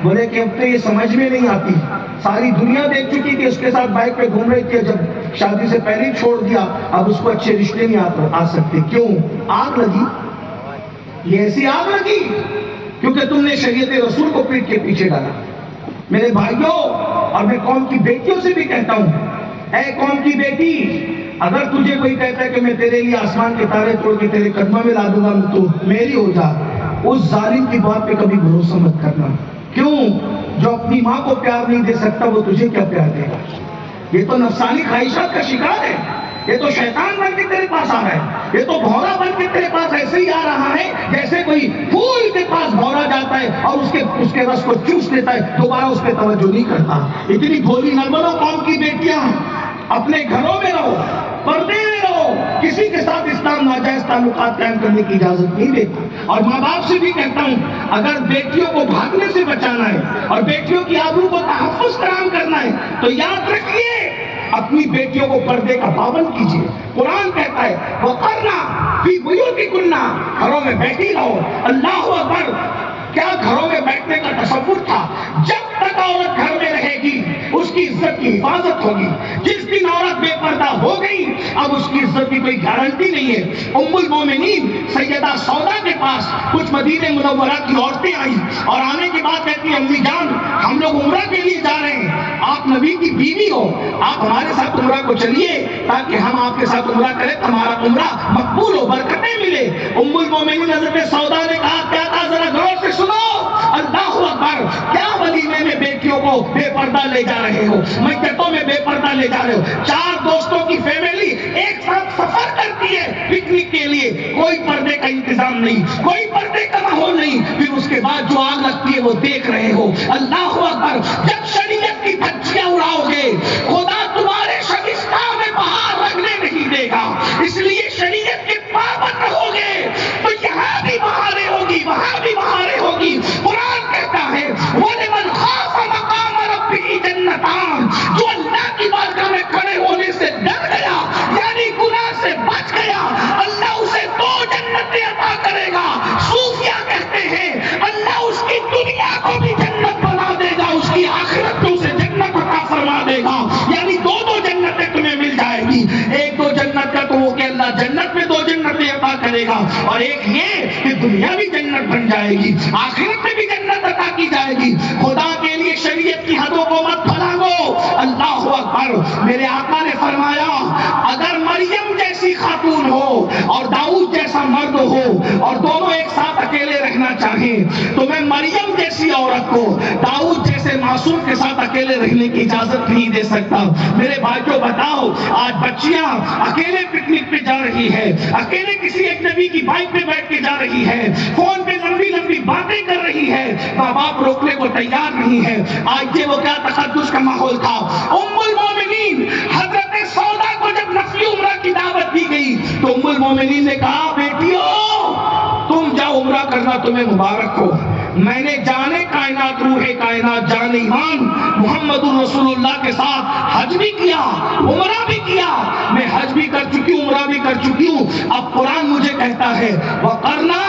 بولے کہ اب تو یہ سمجھ میں نہیں آتی. ساری دنیا دیکھ چکی تھی, اس کے ساتھ بائک پہ گھوم رہی تھی, جب شادی سے پہلے ہی چھوڑ دیا, اب اس کو اچھے رشتے نہیں آ سکتے. کیوں؟ آگ لگی. یہ ایسی آگ لگی کیونکہ تم نے شریعت رسول کو پیٹ کے پیچھے ڈالا. میرے بھائیوں, اور میں قوم کی بیٹیوں سے بھی کہتا ہوں, اے قوم کی بیٹی, اگر تجھے کوئی کہتا ہے کہ میں تیرے لیے آسمان کے تارے توڑ کے تیرے قدموں میں لا دوں گا تو میری ہو جا, اس ظالم کی بات پہ کبھی بھروسہ مت کرنا. کیوں؟ جو اپنی ماں کو پیار نہیں دے سکتا وہ تجھے کیا پیار دے گا. یہ تو نفسانی خواہشات کا شکار ہے, یہ تو شیطان بن کے تیرے پاس آ رہا ہے, یہ تو بھورا بن کے تیرے پاس ایسے ہی آ رہا ہے جیسے کوئی پھول کے پاس بھورا جاتا ہے اور اس کے رس کو چوس لیتا ہے, دوبارہ اس پہ توجہ نہیں کرتا. اتنی بھولی نہ بنو قوم کی بیٹیاں, اپنے گھروں میں رہو, پردے میں رہو. کسی کے ساتھ اسلام ناجائز تعلقات قائم کرنے کی اجازت نہیں دیتا. اور ماں باپ سے بھی کہتا ہوں, اگر بیٹیوں کو بھاگنے سے بچانا ہے اور بیٹیوں کی آبرو کو تحفظ فراہم کرنا ہے تو یاد رکھیے, اپنی بیٹیوں کو پردے کا پابند کیجیے. قرآن کہتا ہے وَقَرْنَا فِي بُيُوتِكُنَّ, گھروں میں بیٹھی رہو. اللہ اکبر, کیا گھروں میں بیٹھنے کا تصور تھا. جب تک عورت گھر میں رہے گی اس کی عزت کی حفاظت ہوگی. جس دن عورت بے پردہ ہو گئی اب اس کی عزت کی کوئی گارنٹی نہیں ہے. ام المومنین سیدہ سودا کے پاس کچھ مدینہ منورہ کی عورتیں آئیں اور آنے کے بعد کہتی ہیں امی جان ہم لوگ عمرہ کے لیے جا رہے ہیں, آپ نبی کی بیوی ہو, آپ ہمارے ساتھ عمرہ کو چلیے تاکہ ہم آپ کے ساتھ عمرہ کریں, ہمارا عمرہ مقبول ہو, برکتیں ملے. ام المومنین حضرت سودا نے کہا کیا تھا, ذرا غور سے سنو. اللہ اکبر, کیا ولیمے میں بیٹیوں کو بے پردہ لے جا رہے ہو، میتوں میں بے پردہ لے جا رہے ہو. 4 دوستوں کی فیملی ایک ساتھ سفر کرتی ہے پکنک کے لیے، کوئی پردے کا انتظام نہیں، کوئی پردے کا ماحول نہیں، پھر اس کے بعد جو آگ لگتی ہے وہ دیکھ رہے ہو. اللہ اکبر. جب شریعت کی دھجیاں اڑاؤ گے خدا تمہارے شبستان میں بہار رکھنے نہیں دے گا. اس لیے شریعت کے پابند رہو گے تو یہاں بھی بہاریں ہوگی، وہاں بھی بہاریں ہوگی. قرآن کہتا ہے وَلِمَنْ خَافَ مَقَامَ رَبِّهِ جَنَّتَانِ، جو اللہ کی بارگاہ میں کھڑے ہونے سے ڈر گیا یعنی گناہ سے بچ گیا، اللہ اسے 2 جنتیں عطا کرے گا. صوفیہ کہتے ہیں اللہ اس کی دنیا کو بھی جنت بنا دے گا، اس کی آخرت کو اسے جنت عطا فرما دے گا. یعنی 2 جنتیں تمہیں مل جائے گی. ایک 2 جنت کا تو وہ کہ اللہ جنت میں 2 جنتیں عطا کرے گا، اور ایک یہ کہ دنیا بھی جنت بن جائے گی، آخرت میں بھی جنت عطا کی جائے گی. خدا کے لیے شریعت کی حدوں کو مت پھلاؤ. اللہ اکبر. میرے آقا نے فرمایا اگر مریم جیسی خاتون ہو اور داؤد جیسا مرد ہو اور دونوں ایک ساتھ اکیلے رہنا چاہیں تو میں مریم جیسی عورت کو داؤد جیسے معصوم کے ساتھ اکیلے رہنے کی اجازت نہیں دے سکتا. میرے بھائیو بتاؤ، آج بچیاں اکیلے پکنک پہ جا رہی ہے، اکیلے کسی اجنبی کی بائک پہ بیٹھ کے جا رہی ہے، فون پہ لمبی لمبی باتیں کر رہی ہے، ماں باپ روکنے کو تیار نہیں ہے. آج یہ وہ کیا تقدس کا ماحول تھا. ام المومنین حضرت سودا کو جب نفلی عمرہ کی دعوت دی گئی تو ام المومنین نے کہا بیٹیو تم جاؤ عمرہ کرنا، تمہیں مبارک ہو. میں نے جانے کائنات روح کائنات جان ایمان محمد رسول اللہ کے ساتھ حج بھی کیا، عمرہ بھی کیا. میں حج بھی کر چکی ہوں، عمرہ بھی کر چکی ہوں. اب قرآن مجھے کہتا ہے وَقَرْنَا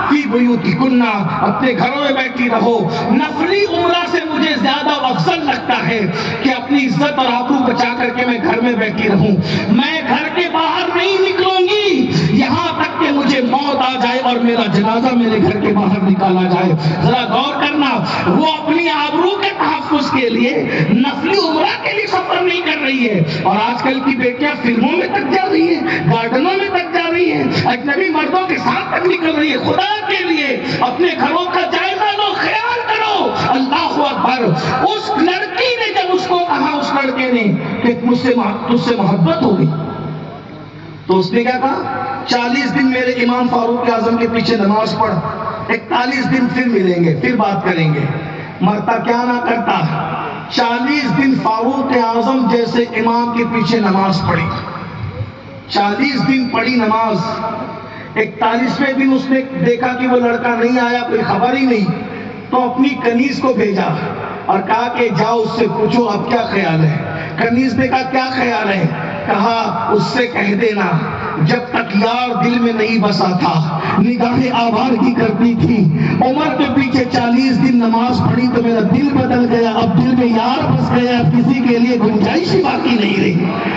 فِي بُيُوتِكُنَّ، اپنے گھروں میں بیٹھی رہو. نفلی عمرہ سے مجھے زیادہ افضل لگتا ہے کہ اپنی عزت اور آبرو بچا کر کے میں گھر میں بیٹھی رہوں. میں گھر کے باہر نہیں نکلوں گی یہاں تک کہ مجھے موت آ جائے اور میرا جنازہ میرے گھر کے باہر نکالا جائے. ذرا غور کرنا، وہ اپنی آبرو کے تحفظ کے لیے نفلی عمرہ کے لیے سفر نہیں کر رہی ہے. اور آج کل کی بیٹیاں فلموں میں تک جا رہی ہیں، گارڈنوں میں تک جا رہی ہیں، اجنبی مردوں کے ساتھ تک نکل رہی ہے. خدا کے لیے اپنے گھروں کا جائزہ لو، خیال کرو. اللہ اکبر. اس لڑکی نے جب اس کو کہا، اس لڑکے نے کہ تجھ سے محبت ہو گئی، تو اس نے کیا کہا 40 دن میرے امام فاروق اعظم کے پیچھے نماز پڑھ، 41 دن پھر ملیں گے، پھر بات کریں گے. مرتا کیا نہ کرتا، 40 دن فاروق اعظم جیسے امام کے پیچھے نماز پڑھی، 40 دن پڑھی نماز. 41ویں دن اس نے دیکھا کہ وہ لڑکا نہیں آیا، کوئی خبر ہی نہیں، تو اپنی کنیز کو بھیجا اور کہا کہ جاؤ اس سے پوچھو اب کیا خیال ہے. کنیز نے کہا کیا خیال ہے؟ کہا اس سے کہہ دینا جب تک یار دل میں نہیں بسا تھا نگاہیں آوارگی کرتی تھی، عمر کے پیچھے 40 دن نماز پڑھی تو میرا دل بدل گیا، اب دل میں یار بس گیا، اب کسی کے لیے گنجائش ہی باقی نہیں رہی.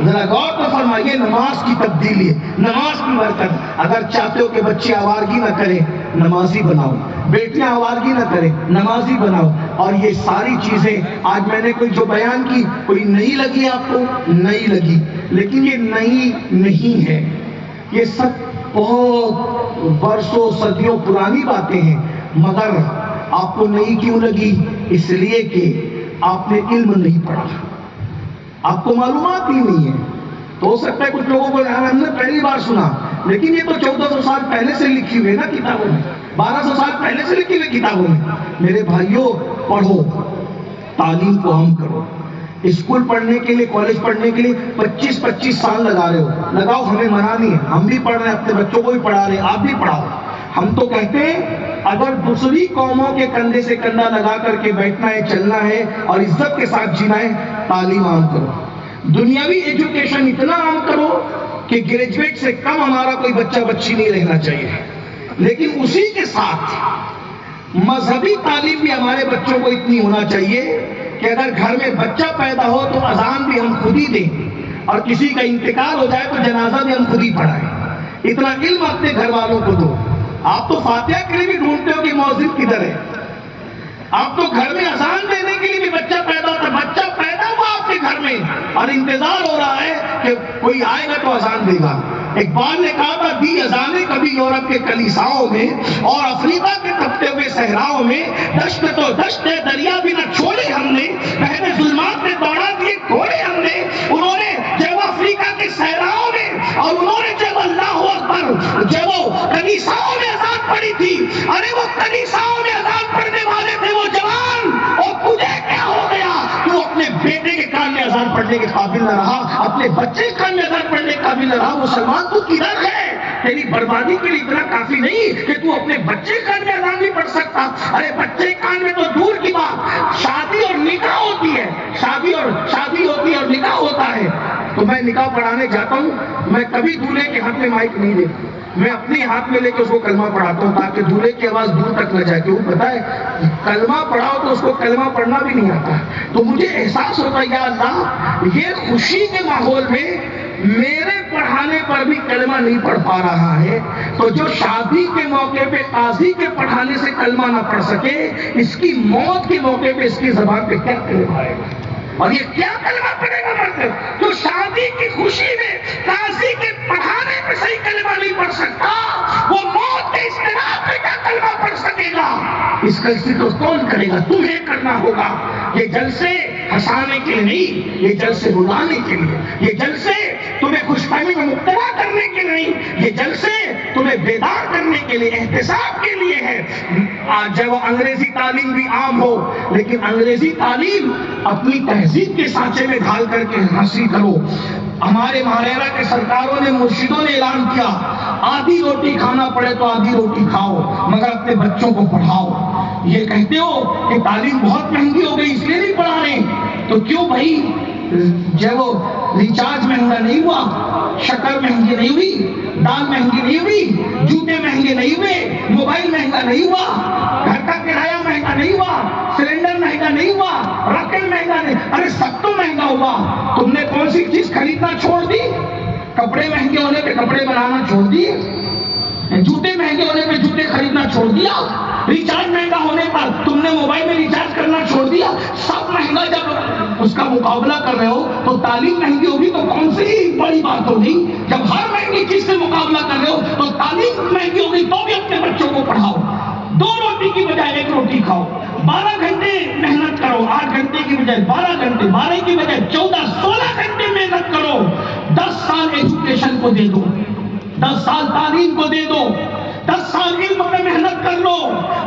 ذرا غور تو فرمائیے، نماز کی تبدیلی، نماز کی برکت. اگر چاہتے ہو کہ بچے آوارگی نہ کریں، نمازی بناؤ. بیٹیاں آوارگی نہ کریں، نمازی بناؤ. اور یہ ساری چیزیں آج میں نے کوئی جو بیان کی، کوئی نہیں لگی آپ کو؟ نہیں لگی، لیکن یہ نئی نہیں ہے. یہ سب بہت برسوں صدیوں پرانی باتیں ہیں. مگر آپ کو نئی کیوں لگی؟ اس لیے کہ آپ نے علم نہیں پڑھا، آپ کو معلومات ہی نہیں ہے. تو ہو سکتا ہے کچھ لوگوں کو ہم نے پہلی بار سنا، لیکن یہ تو 1400 سال پہلے سے لکھی ہوئی نا کتابوں میں، 1200 سال پہلے سے لکھی ہوئی کتابوں میں. میرے بھائیوں پڑھو، تعلیم کو ہم کرو. اسکول پڑھنے کے لیے، کالج پڑھنے کے لیے 25 سال لگا رہے ہو، لگاؤ، ہمیں منع نہیں ہے. ہم بھی پڑھ رہے ہیں، اپنے بچوں کو بھی پڑھا رہے ہیں، آپ بھی پڑھاؤ. ہم تو کہتے ہیں اگر دوسری قوموں کے کندھے سے کندھا لگا کر کے بیٹھنا ہے، چلنا ہے اور عزت کے ساتھ جینا ہے، تعلیم عام کرو. دنیاوی ایجوکیشن اتنا عام کرو کہ گریجویٹ سے کم ہمارا کوئی بچہ بچی نہیں رہنا چاہیے. لیکن اسی کے ساتھ مذہبی تعلیم بھی ہمارے بچوں کو اتنی ہونا چاہیے کہ اگر گھر میں بچہ پیدا ہو تو اذان بھی ہم خود ہی دیں، اور کسی کا انتقال ہو جائے تو جنازہ بھی ہم خود ہی پڑھائیں. اتنا علم اپنے گھر والوں کو دو. آپ تو فاتحہ کے لیے بھی ڈھونڈتے ہو کہ مؤذن کدھر ہے. آپ تو گھر میں اذان دینے کے لیے بھی بچہ پیدا ہوتا، بچہ پیدا ہوا آپ کے گھر میں اور انتظار ہو رہا ہے کہ کوئی آئے گا تو اذان دے گا. اقبال نے کہا تھا دی اذانیں کبھی یورپ کے کلیساؤں میں اور افریقہ کے تپتے ہوئے صحراؤں میں، دشت تو دشت دریا بھی نہ چھوڑے ہم نے، پہلے ظلمات میں دوڑا دیے گھوڑے ہم نے۔ انہوں نے جب افریقہ کے صحراؤں میں اور انہوں نے جب اللہ اکبر جب وہ کلیساؤں میں اذان پڑھی تھی، ارے وہ کلیساؤں میں اذان پڑھنے والے تھے وہ جوان، اور تجھے کیا ہو گیا؟ تو اپنے بیٹے کے کان میں اذان پڑھنے کے قابل نہ رہا، اپنے بچے کے کان میں اذان پڑھنے کے قابل نہ رہا۔ مسلمان تو کدھر ہے؟ تیری بربادی کے لیے اتنا کافی نہیں کہ تو اپنے بچے کے کان میں اذان نہیں پڑھ سکتا۔ ارے بچے کے کان میں تو دور کی بات، شادی اور نکاح ہوتی ہے، شادی ہوتی ہے اور نکاح ہوتا ہے۔ تو میں نکاح پڑھانے جاتا ہوں، میں کبھی دولہے کے ہاتھ میں مائک نہیں دیتا، میں اپنے ہاتھ میں لے کے اس کو کلمہ پڑھاتا ہوں تاکہ دولہے کی آواز دور تک نہ جائے۔ کیوں پتا ہے کلمہ پڑھاؤ تو اس کو کلمہ پڑھنا بھی نہیں آتا، تو مجھے احساس ہوتا ہے یا اللہ یہ خوشی کے ماحول میں میرے پڑھانے پر بھی کلمہ نہیں پڑھ پا رہا ہے، تو جو شادی کے موقع پہ قاضی کے پڑھانے سے کلمہ نہ پڑھ سکے، اس کی موت کے موقع پہ اس کی زبان پہ کیا کلمہ آئے گا؟ اور یہ کیا کلمہ پڑھے گا مرد جو شادی کی خوشی میں قاضی کے پڑھانے پہ صحیح کلمہ نہیں پڑھ سکتا، وہ موت کے اجتناب پہ کیا کلمہ پڑھ سکے گا؟ اس جلسے کو کون کرے گا؟ تمہیں کرنا ہوگا۔ یہ جلسے ہنسانے کے لیے نہیں، یہ جلسے رلانے کے لیے، یہ جلسے تمہیں خوش فہمی میں مبتلا کرنے کے نہیں، یہ جلسے تمہیں بیدار کرنے کے لیے، احتساب کے لیے ہے۔ جب انگریزی تعلیم بھی عام ہو، لیکن انگریزی تعلیم اپنی تہذیب کے سانچے میں ڈھال کر کے حاصل کرو۔ ہمارے مہاراجا کے سرکاروں نے، مرشدوں نے اعلان کیا آدھی روٹی کھانا پڑے تو آدھی روٹی کھاؤ مگر اپنے بچوں کو پڑھاؤ۔ یہ کہتے ہو کہ تعلیم بہت مہنگی ہو گئی اس لیے نہیں پڑھا رہے، تو کیوں بھائی جب وہ ریچارج مہنگا نہیں ہوا، شکر مہنگی نہیں ہوئی، دال مہنگی نہیں ہوئی، جوتے مہنگے نہیں ہوئے، موبائل مہنگا نہیں ہوا، گھر کا کرایہ مہنگا نہیں ہوا، سلنڈر مہنگا نہیں ہوا، رقم مہنگا نہیں، ارے سب تو مہنگا ہوا، تم نے کون سی چیز خریدنا چھوڑ دی؟ کپڑے مہنگے ہونے پہ کپڑے بنانا چھوڑ دیے، جوتے مہنگے ہونے پہ جوتے خریدنا چھوڑ دیا، ریچارج مہنگا ہونے پر تم نے موبائل میں ریچارج کرنا چھوڑ دیا۔ سب مہنگا جب اس کا مقابلہ کر رہے ہو تو تعلیم مہنگی ہوگی تو کون سی بڑی بات ہوگی؟ جب ہر مہنگی چیز سے مقابلہ کر رہے ہو تو تعلیم مہنگی ہوگی تو بھی اپنے بچوں کو پڑھاؤ، 2 روٹی کی بجائے 1 روٹی کھاؤ، 12 گھنٹے محنت کرو، 8 گھنٹے کی بجائے 12 گھنٹے، 12 کی بجائے 14 16 گھنٹے محنت کرو، 10 سال ایجوکیشن کو دے دو، 10 سال تعلیم کو دے دو، 10 سال علم میں محنت کر لو،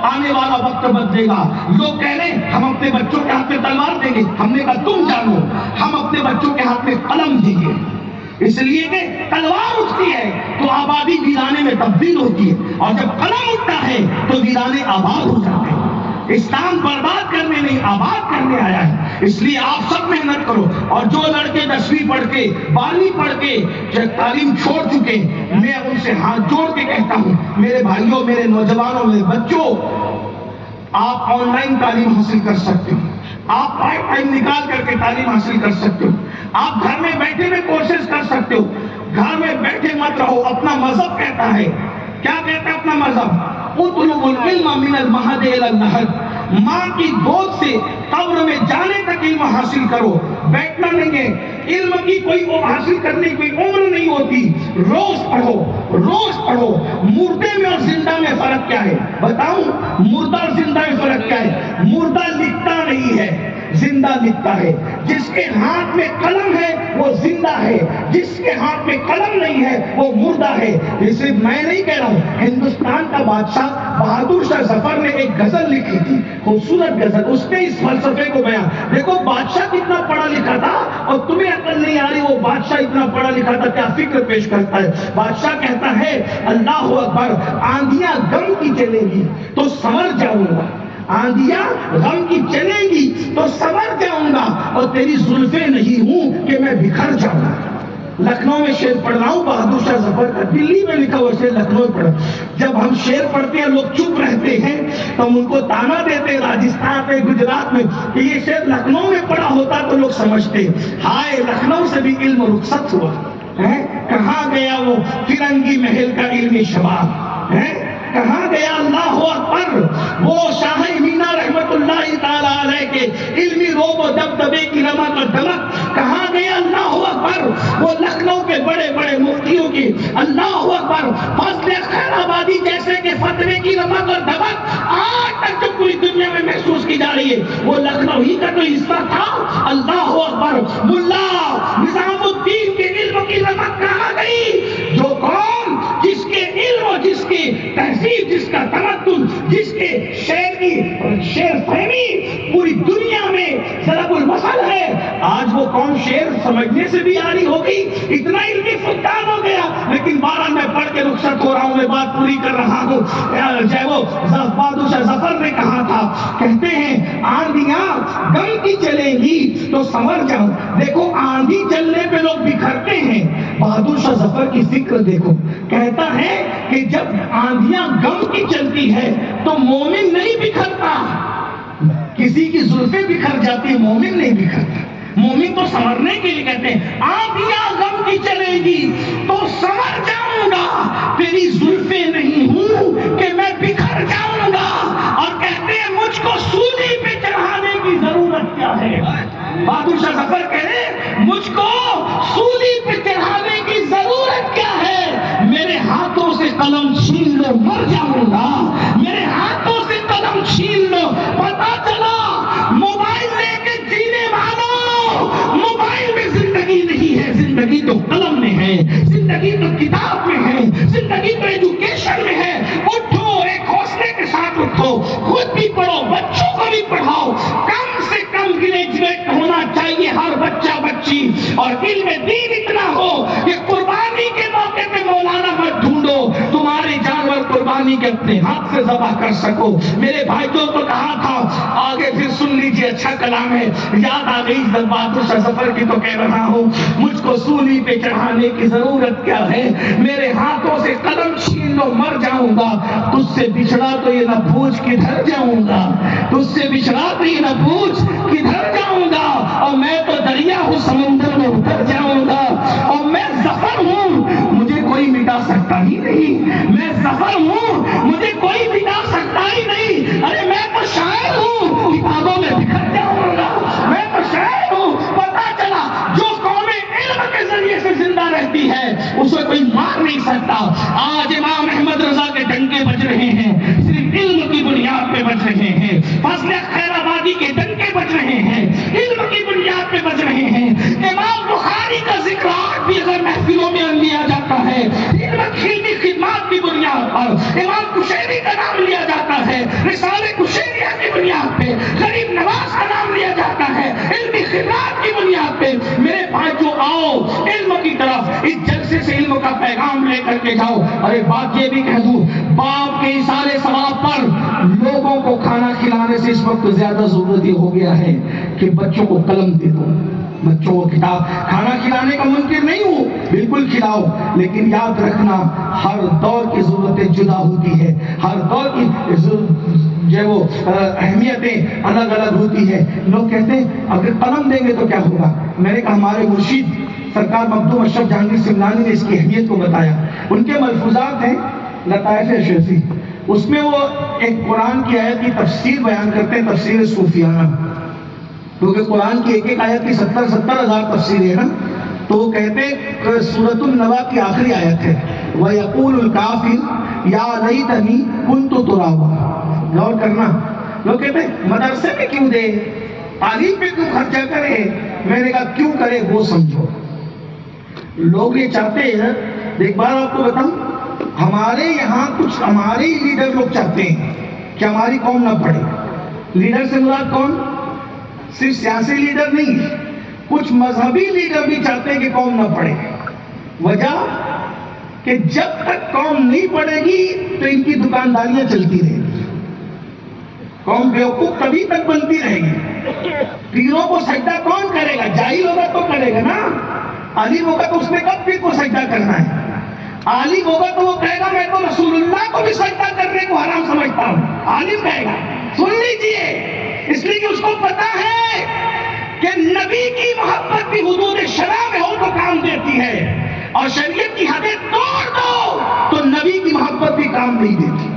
آنے والا وقت بدلے گا۔ لوگ کہہ رہے ہیں ہم اپنے بچوں کے ہاتھ میں تلوار دیں گے، ہم نے کہا تم جانو ہم اپنے بچوں کے ہاتھ میں قلم دیں گے، اس لیے کہ تلوار اٹھتی ہے تو آبادی ویرانے میں تبدیل ہوتی ہے، اور جب قلم اٹھتا ہے تو ویرانے آباد ہو جاتے ہیں۔ اسلام برباد کرنے نہیں آباد کرنے آیا ہے، اس لیے آپ سب محنت کرو۔ اور جو لڑکے 10ویں پڑھ کے 12ویں پڑھ کے تعلیم چھوڑ چکے، میں ان سے ہاتھ جوڑ کے کہتا ہوں میرے بھائیوں، میرے نوجوانوں، میرے بچوں، آپ آن لائن تعلیم حاصل کر سکتے ہو، آپ پارٹ ٹائم نکال کر کے تعلیم حاصل کر سکتے ہو، آپ گھر میں بیٹھے ہوئے کورسز کر سکتے ہو، گھر میں بیٹھے مت رہو۔ اپنا مذہب کہتا ہے، کیا کہتا ہے اپنا مذہب؟ اطلب العلم من المہد الی اللحد، ماں کی گود سے قبر میں جانے تک علم حاصل کرو، بیٹھنا نہیں ہے۔ علم کی کوئی حاصل کرنے کی کوئی عمر نہیں ہوتی، روز پڑھو، روز پڑھو۔ مردے میں اور زندہ میں فرق کیا ہے بتاؤں؟ مردہ اور زندہ میں فرق کیا ہے؟ مردہ لکھتا نہیں ہے، زندہ لکھتا ہے۔ جس کے ہاتھ میں قلم ہے وہ زندہ ہے، جس کے ہاتھ میں قلم نہیں ہے وہ مردہ ہے۔ یہ صرف میں نہیں کہہ رہا ہوں، ہندوستان کا بادشاہ بہادر شاہ ظفر نے ایک غزل لکھی تھی، خوبصورت غزل، اس نے اس فلسفے کو بیان۔ دیکھو بادشاہ کتنا پڑھا لکھا تھا اور تمہیں عقل نہیں آ رہی، وہ بادشاہ اتنا پڑھا لکھا تھا، کیا فکر پیش کرتا ہے۔ بادشاہ کہتا ہے اللہ اکبر، آندھیاں غم کی چلیں گی تو سنور جاؤں گا، آندھیاں غم کی چلیں گی تو سنور جاؤں گا، اور تیری زلفیں نہیں ہوں کہ میں بکھر جاؤں گا۔ لکھنؤ میں شعر پڑھ رہا ہوں بہادر شاہ ظفر کا، دلی میں لکھا ہوا شعر لکھنؤ میں پڑھا۔ جب ہم شعر پڑھتے ہیں لوگ چپ رہتے ہیں تو ہم ان کو تانا دیتے ہیں راجستھان میں، گجرات میں، کہ یہ شعر لکھنؤ میں پڑھا ہوتا تو لوگ سمجھتے ہائے لکھنؤ سے بھی علم رخصت ہوا ہے، کہاں گیا وہ فرنگی محل کا علمی شباب ہے، کہاں گیا اللہ اکبر وہ شاہ مینا رحمت اللہ تعالی علیہ کے علمی روب و دبدبے کی رمق اور دمک، کہاں گیا اللہ اکبر وہ لکھنؤ کے بڑے بڑے مفتیوں کی اللہ اکبر. فضل خیر آبادی جیسے کہ فتوے کی رمق اور دھمک آج تک جو پوری دنیا میں محسوس کی جا رہی ہے وہ لکھنؤ ہی کا تو حصہ تھا. اللہ اکبر. ملا نظام الدین کے علم کی رمق کہاں گئی؟ جو قوم جس کے علم، جس کے تہذیب، جس کا تمدن، جس کے شعر فہمی پوری دنیا میں ضرب المثل ہے، آج وہ قوم شعر سمجھنے سے بھی آری ہو گئی، اتنا علمی فقدان ہو گیا. لیکن بارہ میں پڑھ کے رخصت ہو رہا ہوں، میں بات پوری کر رہا ہوں. بہادر شاہ ظفر نے کہا تھا، کہتے ہیں آندھیاں غم کی چلیں گی تو سنور جاؤں. دیکھو آندھی چلنے پہ لوگ بکھرتے ہیں، بہادر شاہ ظفر کی فکر دیکھو. کہتا ہے کہ جب آندھیاں غم کی چلتی ہے تو مومن نہیں بکھرتا. کسی کی زلفیں بکھر جاتی ہے، مومن نہیں بکھرتا. مومن تو سنورنے کے لیے کہتے ہیں آندھیاں غم کی چلے گی تو سنور جاؤں گا، تیری زلفیں نہیں ہوں کہ میں بکھر جاؤں گا. اور کہتے ہیں مجھ کو سولی پہ چڑھانے کی ضرورت کیا ہے؟ بہادر شاہ ظفر کہے مجھ کو سولی پہ چڑھانے کی ضرورت کیا ہے؟ میرے ہاتھوں سے قلم چھین لو مر جاؤں گا، میرے ہاتھوں سے قلم چھین لو. پتا چلا موبائل لے کے جینے والوں، موبائل میں زندگی نہیں ہے، زندگی تو قلم میں ہے، زندگی تو کتاب میں ہے، زندگی تو ایجوکیشن میں ہے. اٹھو، ایک حوصلے کے ساتھ اٹھو، خود بھی پڑھو، بچوں کو بھی پڑھاؤ. کم سے کم گریجویٹ ہونا چاہیے ہر بچہ بچی، اور علم دین اتنا ہو کہ قربانی کے موقع پہ مولانا مت ڈھونڈو، تمہارے جانور قربانی کے اپنے ہاتھ سے ذبح کر سکو. میرے بھائیوں کو کہا تھا، آگے پھر سن لیجئے، اچھا کلام ہے. یاد آ گئی بہادر شاہ ظفر کی تو کہہ رہا ہوں، مجھ کو سولی پہ چڑھانے کی ضرورت کیا ہے؟ میرے ہاتھوں سے قلم چھین لو مر جاؤں گا. تجھ سے بچھڑا تو یہ نہ پوچھ کدھر جاؤں گا، تجھ سے بچھڑا تو یہ نہ پوچھ کدھر جاؤں گا. اور میں تو دریا ہوں، سمندر میں اتر جاؤں گا. اور میں ظفر ہوں، مجھے کوئی مٹا سکتا ہی نہیں. میں ظفر ہوں، مجھے کوئی مٹا سکتا ہی نہیں. ارے میں تو شاعر ہوں، کتابوں میں بکھر جاؤں گا. میں تو شاعر ہوں. پتا چلا جو قوم علم کے ذریعے سے زندہ رہتی ہے اسے کوئی مار نہیں سکتا. آج امام احمد رضا کے ڈنکے بج رہے ہیں، صرف علم کی بنیاد پہ بج رہے ہیں. فضل خیر آبادی کے ڈنکے بج رہے ہیں، علم کی بنیاد پہ بج رہے ہیں. امام بخاری کا ذکر آج بھی اگر محفلوں میں لیا جاتا ہے علم علمی خدمات کی بنیاد پر، امام کشیری کا نام لیا جاتا ہے رسالہ کشیریہ کی بنیاد پہ، غریب نواز کا نام لیا جاتا ہے علمی خدمات کی بنیاد پہ. میرے بھائیو آؤ علم کی طرف، اس جلسے سے علم کا پیغام لے کر کے جاؤ. اور ایک بات یہ بھی کہہ دوں، باپ کے اشارے ثواب پر لوگوں کو کھانا کھلانے سے اس وقت زیادہ ضرورت یہ ہو گیا ہے کہ بچوں کو قلم دے دو، بچوں کو کتاب. کھانا کھلانے کا منکر نہیں ہوں، بالکل کھلاؤ، لیکن یاد رکھنا ہر دور کی ضرورتیں جدا ہوتی ہے، ہر دور کی جو وہ اہمیتیں الگ الگ ہوتی ہے. لوگ کہتے ہیں اگر قلم دیں گے تو کیا ہوگا. میں نے کہا ہمارے مرشد سرکار مخدوم اشرف جہانگیر سمنانی نے اس کی اہمیت کو بتایا. ان کے ملفوظات ہیں لطائف اشرفی، اس میں وہ ایک قرآن کی آیت کی تفسیر بیان کرتے ہیں، تفسیر صوفیانہ، کیونکہ قرآن کی ایک ایک آیت کی 70 ہزار تفسیر ہے نا. تو وہ کہتے ہیں سورۃ النبا کی آخری آیت ہے وَيَقُولُ الْكَافِرُ يَا لَيْتَنِي كُنتُ تُرَابًا. غور کرنا، لوگ کہتے ہیں مدرسے میں کیوں دے، تعلیم پہ کیوں خرچہ کرے. میں نے کہا کیوں کرے وہ سمجھو. لوگ یہ چاہتے ہیں، ایک بار آپ کو بتاؤں، ہمارے یہاں کچھ ہمارے لیڈر لوگ چاہتے ہیں کہ ہماری قوم نہ پڑھے. لیڈر سے مراد کون؟ صرف سیاسی لیڈر نہیں، کچھ مذہبی لیڈر بھی چاہتے ہیں کہ قوم نہ پڑھے. وجہ کہ جب تک قوم نہیں پڑھے گی تو ان کی دکانداریاں چلتی رہیں گی، قوم بیوقوف تبھی تک بنتی رہے گی. پیروں کو سجدہ کون کرے گا؟ جاہل ہوگا تو کرے گا نا. عالم ہوگا تو اس نے کب پیر کو سجدہ کرنا ہے. عالم ہوگا تو وہ کہے گا میں تو رسول اللہ کو بھی سجدہ کرنے کو حرام سمجھتا ہوں. عالم کہے گا. سن لیجئے، اس لیے کہ اس کو پتا ہے کہ نبی کی محبت بھی حدود شرع میں ہو تو کام دیتی ہے، اور شریعت کی حدیں توڑ دو تو نبی کی محبت بھی کام نہیں دیتی.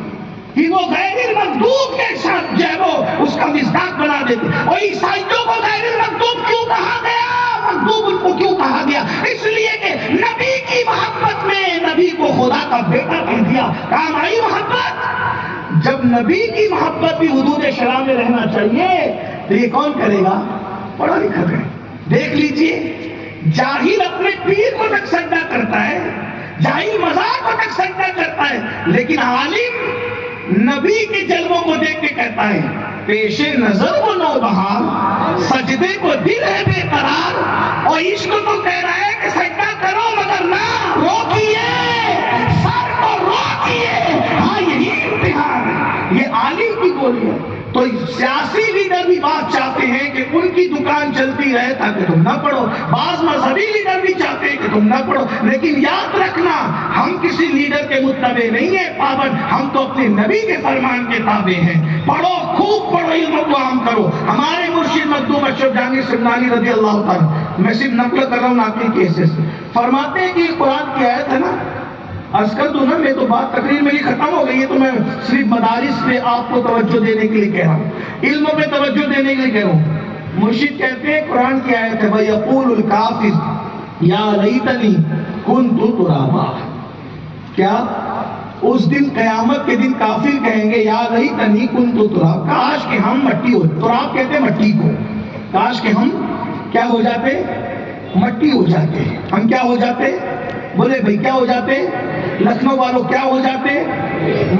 کہ وہ غیر المغضوب کے ساتھ جو ہے وہ اس کا مصداق بنا دیتے. اور عیسائیوں کو غیر المغضوب کیوں کہا گیا، مغضوب ان کو کیوں کہا گیا؟ اس لیے کہ نبی کی محبت میں، کا بیٹا کہہ دیا، کام آئی محبت؟ جب نبی کی محبت بھی حدود شرع میں رہنا چاہیے تو یہ کون کرے گا؟ پڑھا لکھا کرے۔ دیکھ لیجئے، جاہل اپنے پیر کو تک سجدہ کرتا ہے، جاہل مزار کو تک سجدہ کرتا ہے، لیکن عالم نبی کے جلووں کو دیکھ کے کہتا ہے پیش نظر وہ نوبہار، سجدے کو دل ہے بے قرار، اور عشق تو کہہ رہا ہے کہ سجدہ کرو مگر نہ روکیے، سر کو روکیے۔ ہاں یہی امتحان ہے، یہ عالم کی بولی ہے۔ تو سیاسی لیڈر بھی بات چاہتے ہیں کہ ان کی دکان چلتی رہے تاکہ تم نہ پڑھو، بعض مذہبی لیڈر بھی چاہتے ہیں کہ تم نہ پڑھو، لیکن یاد رکھنا ہم کسی لیڈر کے متبع نہیں ہیں پابند، ہم تو اپنے نبی کے فرمان کے تابع ہیں۔ پڑھو، خوب پڑھو، علم کو عام کرو۔ ہمارے مرشد مخدوم اشرف جہانگیر سمنانی رضی اللہ تعالیٰ، میں صرف نقل کر رہا ہوں ناقل کے حصے سے، فرماتے ہیں کہ یہ قرآن کی آیت ہے نا، آج کل تو نا میں تو بات تقریر میری ختم ہو گئی ہے، تو میں صرف مدارس پہ آپ کو توجہ دینے کے لیے کہہ رہا ہوں، علم پہ توجہ دینے کے لیے کہہ رہا ہوں۔ مرشد کہتے ہیں قرآن کی آیت ہے وَيَقُولُ الْكَافِرُ يَا لَيْتَنِي كُنْتُ تُرَابًا، کیا اس دن قیامت کے دن کافر کہیں گے یا لَيْتَنِي كُنْتُ تُرَابًا، کاش کہ ہم مٹی ہو، تراب کہتے ہیں مٹی کو، کاش کہ ہم کیا ہو جاتے؟ مٹی ہو جاتے۔ ہم کیا ہو جاتے؟ بولے بھائی کیا ہو جاتے؟ لکھنؤ والوں کیا ہو جاتے؟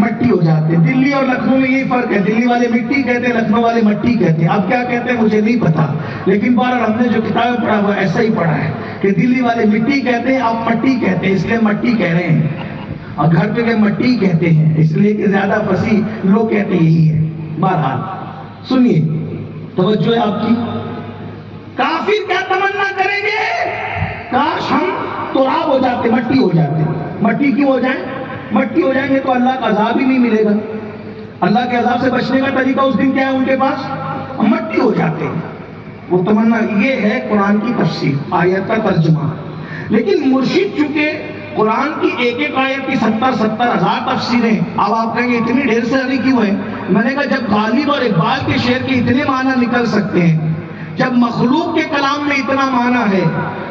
مٹی ہو جاتے۔ دلی اور لکھنؤ میں یہی فرق ہے، دلی والے مٹی کہتے ہیں، لکھنؤ والے مٹی کہتے ہیں۔ اب کیا کہتے ہیں مجھے نہیں پتا، لیکن بہرحال ہم نے جو کتابیں پڑھا وہ ایسا ہی پڑھا ہے کہ دلی والے مٹی کہتے ہیں، آپ مٹی کہتے ہیں، اس لیے مٹی کہہ رہے ہیں، اور گھر پہ کہ مٹی کہتے ہیں اس لیے کہ زیادہ فصیح لوگ کہتے یہی ہے۔ بہرحال سنیے، توجہ ہے آپ کی، کافر کیا تمنا کریں گے؟ کاش ہم تراب ہو جاتے، مٹی ہو جاتے۔ مٹی کیوں ہو جائیں؟ مٹی ہو جائیں گے تو اللہ کا عذاب ہی نہیں ملے گا۔ اللہ کے عذاب سے بچنے کا طریقہ اس دن کیا ہے ان کے پاس؟ مٹی ہو جاتے ہیں۔ وہ تمنا، یہ ہے قرآن کی تفسیر، آیت کا ترجمہ۔ لیکن مرشد چونکہ قرآن کی ایک ایک آیت کی 70,000 تفسیریں، اب آپ کہیں گے اتنی ڈھیر ساری کیوں ہیں؟ میں نے کہا جب غالب اور اقبال کے شعر کے اتنے معنی نکل سکتے ہیں، جب مخلوق کے کلام میں اتنا معنی ہے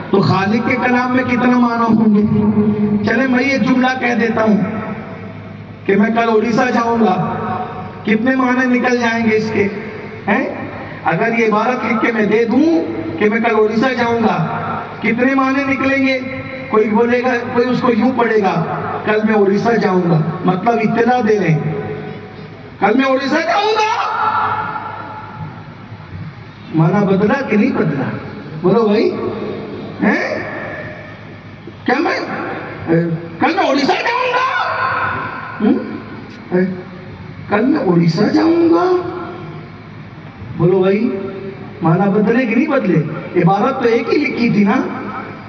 تو خالق کے کلام میں کتنا معنی ہوں گے؟ چلے میں یہ جملہ کہہ دیتا ہوں کہ میں کل اڑیسہ جاؤں گا، کتنے معنی نکل جائیں گے اس کے ہیں؟ اگر یہ عبارت لکھ کے میں دے دوں کہ میں کل اڑیسہ جاؤں گا، کتنے معنی نکلیں گے؟ کوئی بولے گا، کوئی اس کو یوں پڑھے گا کل میں اڑیسہ جاؤں گا، مطلب اطلاع دے رہے ہیں کل میں اڑیسہ جاؤں گا۔ معنی بدلا کہ نہیں بدلا؟ بولو بھائی، کیا میں کل میں اڑیسہ جاؤں گا؟ کل میں اڑیسہ جاؤں گا، بولو بھائی معنی بدلے کہ نہیں بدلے؟ عبارت تو ایک ہی لکھی تھی نا،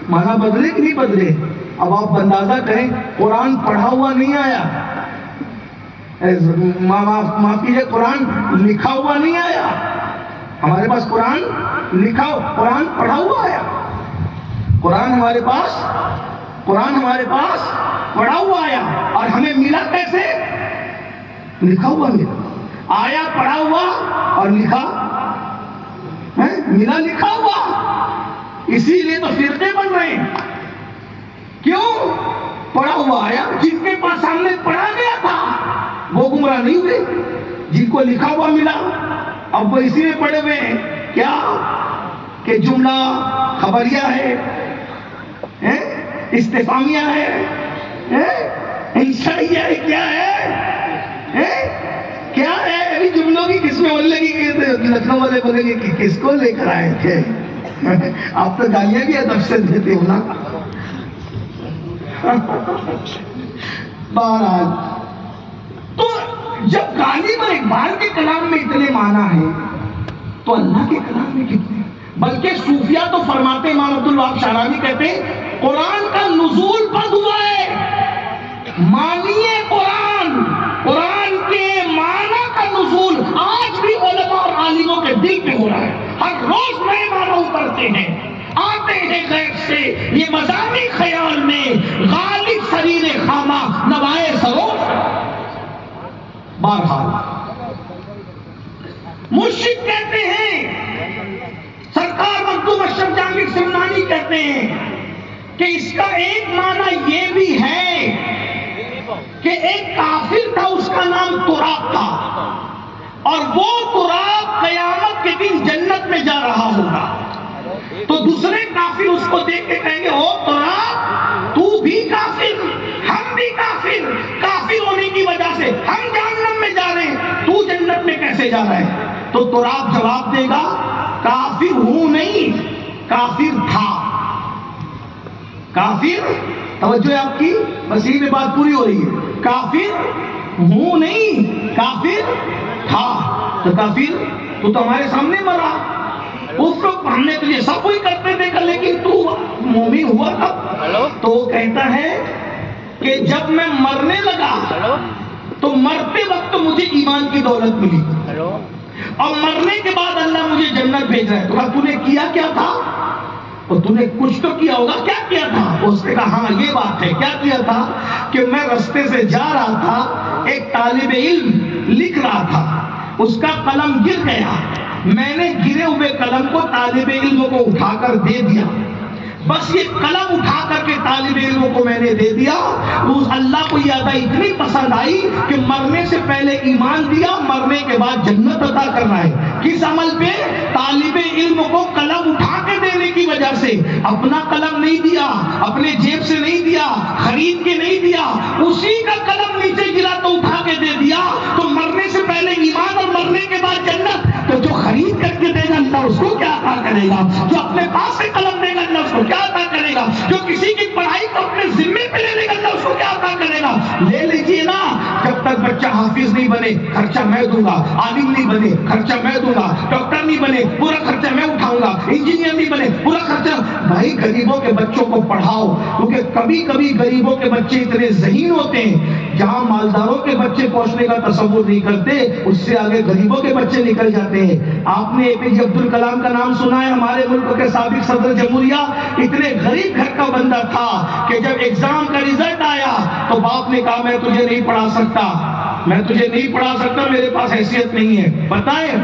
معنی بدلے کہ نہیں بدلے؟ اب آپ اندازہ کریں، قرآن پڑھا ہوا نہیں آیا، معاف کیجیے، قرآن لکھا ہوا نہیں آیا، ہمارے پاس قرآن لکھا، قرآن پڑھا ہوا آیا۔ قرآن ہمارے پاس پڑھا ہوا آیا، اور ہمیں ملا کیسے؟ لکھا ہوا ملا، آیا پڑھا ہوا اور لکھا ملا لکھا ہوا۔ اسی لیے تو فرقے بن رہے ہیں، کیوں؟ پڑھا ہوا آیا، جن کے پاس سامنے پڑھا گیا تھا وہ گمراہ نہیں ہوئے، جن کو لکھا ہوا ملا اب وہ اسی میں پڑے ہوئے ہیں، کیا کہ جملہ خبریہ ہے، استفہامیہ ہے، انشائیہ ہے، کیا ہے؟ کیا ہے؟ ابھی جملوں کی قسمیں بولنے کی، لکھنؤ والے بولیں گے کہ کس کو لے کر آئے تھے؟ آپ تو گالیاں بھی ادب سے دیتے ہو نا۔ بہرحال تو جب غالب اور اقبال کے کلام میں اتنے معنی ہیں تو اللہ کے کلام میں کتنے؟ بلکہ صوفیہ تو فرماتے، امام عبدالوہاب شعرانی کہتے ہیں قرآن کا نزول بند ہوا ہے، مانیے قرآن، قرآن کے معنی کا نزول آج بھی علماء اور عالموں کے دل پہ ہو رہا ہے، ہر روز نئے معنی اترتے ہیں، آتے ہیں غیب سے، یہ مضامین خیال میں غالب سریر خامہ نوائے سروش۔ بہرحال مرشد کہتے ہیں، سرکار مخدوم اشرف جہانگیر سمنانی کہتے ہیں کہ اس کا ایک معنی یہ بھی ہے کہ ایک کافر تھا، اس کا نام تراب تھا، اور وہ تراب قیامت کے دن جنت میں جا رہا ہوگا. تو دوسرے کافر اس کو دیکھ کے کہیں گے او تراب تو بھی کافر، ہم بھی کافر، کافر ہونے کی وجہ سے ہم جہنم میں جا رہے ہیں، تو جنت میں کیسے جا رہا ہے؟ تو تراب جواب دے گا کافر ہوں نہیں، کافر تھا. کافر، توجہ ہے آپ کی، بس یہ بات پوری ہو رہی ہے. کافر ہوں نہیں، کافر تھا. تو کافر تو ہمارے سامنے مرا، اس کو ہم نے تجھے سب کوئی کرتے دیکھا، لیکن تو مومن ہوا کب؟ تو وہ کہتا ہے کہ جب میں مرنے لگا تو مرتے وقت مجھے ایمان کی دولت ملی، اور مرنے کے بعد اللہ مجھے جنت بھیج رہا ہے. تو تو نے کیا کیا تھا؟ اور تو نے کچھ تو کیا ہوگا، کیا کیا تھا؟ اس نے کہا ہاں یہ بات ہے. کیا کیا تھا؟ کہ میں رستے سے جا رہا تھا، ایک طالب علم لکھ رہا تھا، اس کا قلم گر گیا، میں نے گرے ہوئے قلم کو طالب علم کو اٹھا کر دے دیا. بس یہ قلم اٹھا کر کے طالب علموں کو میں نے دے دیا. اس اللہ کو یہ ادا اتنی پسند آئی کہ مرنے سے پہلے ایمان دیا، مرنے کے بعد جنت عطا کر رہا ہے. کس عمل پہ؟ طالب علم کو قلم اٹھا کے دینے کی وجہ سے. اپنا قلم نہیں دیا، اپنے جیب سے نہیں دیا، خرید کے نہیں دیا، اسی کا قلم نیچے گرا تو اٹھا کے دے دیا. تو مرنے سے پہلے ایمان اور مرنے کے بعد جنت. تو جو خرید کر کے دے گا اللہ اس کو کیا عطا کرے گا؟ جو اپنے پاس سے قلم دے گا اللہ اس کو کیا عطا کرے گا؟ جو کسی کی پڑھائی کو اپنے ذمے پہ لے لے گا اللہ اس کو کیا عطا کرے گا؟ لے لیجیے نا. جب تک بچہ حافظ نہیں بنے خرچہ میں دوں گا، عالم نہیں بنے خرچہ میں دوں گا، ڈاکٹر نہیں بنے پورا خرچہ میں اٹھاؤں گا، انجینئر نہیں بنے پورا خرچہ. بھائی غریبوں کے بچوں کو پڑھاؤ، کیونکہ کبھی کبھی غریبوں کے بچے اتنے ذہین ہوتے ہیں جہاں مالداروں کے بچے پہنچنے کا تصور نہیں کرتے، اس سے آگے غریبوں کے بچے نکل جاتے ہیں. آپ نے اے پی جے عبد الکلام کا نام سنا ہے، ہمارے ملک کے سابق صدر جمہوریہ. اتنے غریب گھر کا بندہ تھا کہ جب ایگزام کا رزلٹ آیا تو باپ نے کہا میں تجھے نہیں پڑھا سکتا، میں تجھے نہیں پڑھا سکتا، میرے پاس حیثیت نہیں ہے. بتائیں،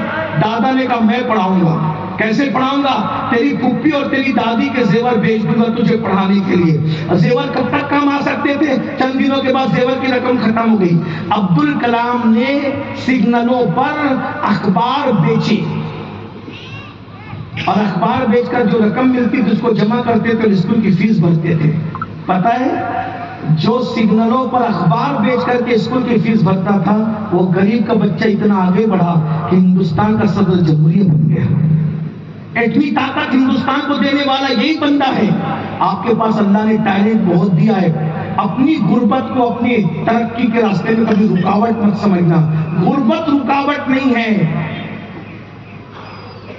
دادا نے کہا میں پڑھاؤں گا. کیسے پڑھاؤں گا؟ تیری پھپھی اور تیری دادی کے زیور بیچ دوں گا تجھے پڑھانے کے لیے. زیور کب تک کام آ سکتے تھے؟ چند دنوں کے بعد زیور کی رقم ختم ہو گئی. عبد الکلام نے سگنلوں پر اخبار بیچے، اور اخبار بیچ کر جو رقم ملتی تھی اس کو جمع کرتے تھے اور اسکول کی فیس بھرتے تھے. پتہ ہے جو سگنلوں پر اخبار بیچ کر کے اسکول کی فیس بھرتا تھا وہ غریب کا بچہ اتنا آگے بڑھا کہ ہندوستان کا صدر جمہوریہ بن گیا. ایٹمی طاقت ہندوستان کو دینے والا یہی بندہ ہے. آپ کے پاس اللہ نے ٹیلنٹ بہت دیا ہے. اپنی غربت کو اپنی ترقی کے راستے میں کبھی رکاوٹ مت سمجھنا. غربت رکاوٹ نہیں ہے،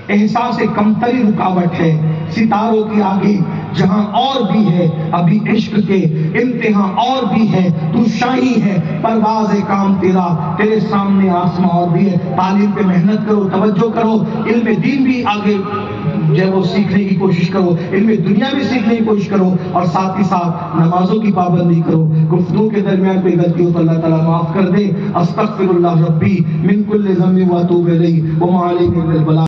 احساس کمتری رکاوٹ ہے. ستاروں کی آگے جہاں اور بھی ہے، ابھی عشق کے امتحان اور بھی ہے. تو شاہی ہے، پرواز کام تیرا، تیرے سامنے آسمان اور بھی ہے. تعلیم پہ محنت کرو، توجہ کرو، علم دین بھی آگے جب وہ سیکھنے کی کوشش کرو، علم دنیا بھی سیکھنے کی کوشش کرو، اور ساتھ ہی ساتھ نمازوں کی پابندی کرو. گفتگو کے درمیان کوئی غلطی ہو تو اللہ تعالیٰ معاف کر دے. استغفر اللہ ربی من کل ذنب و اتوب الیہ وما علیہ من البلاغ.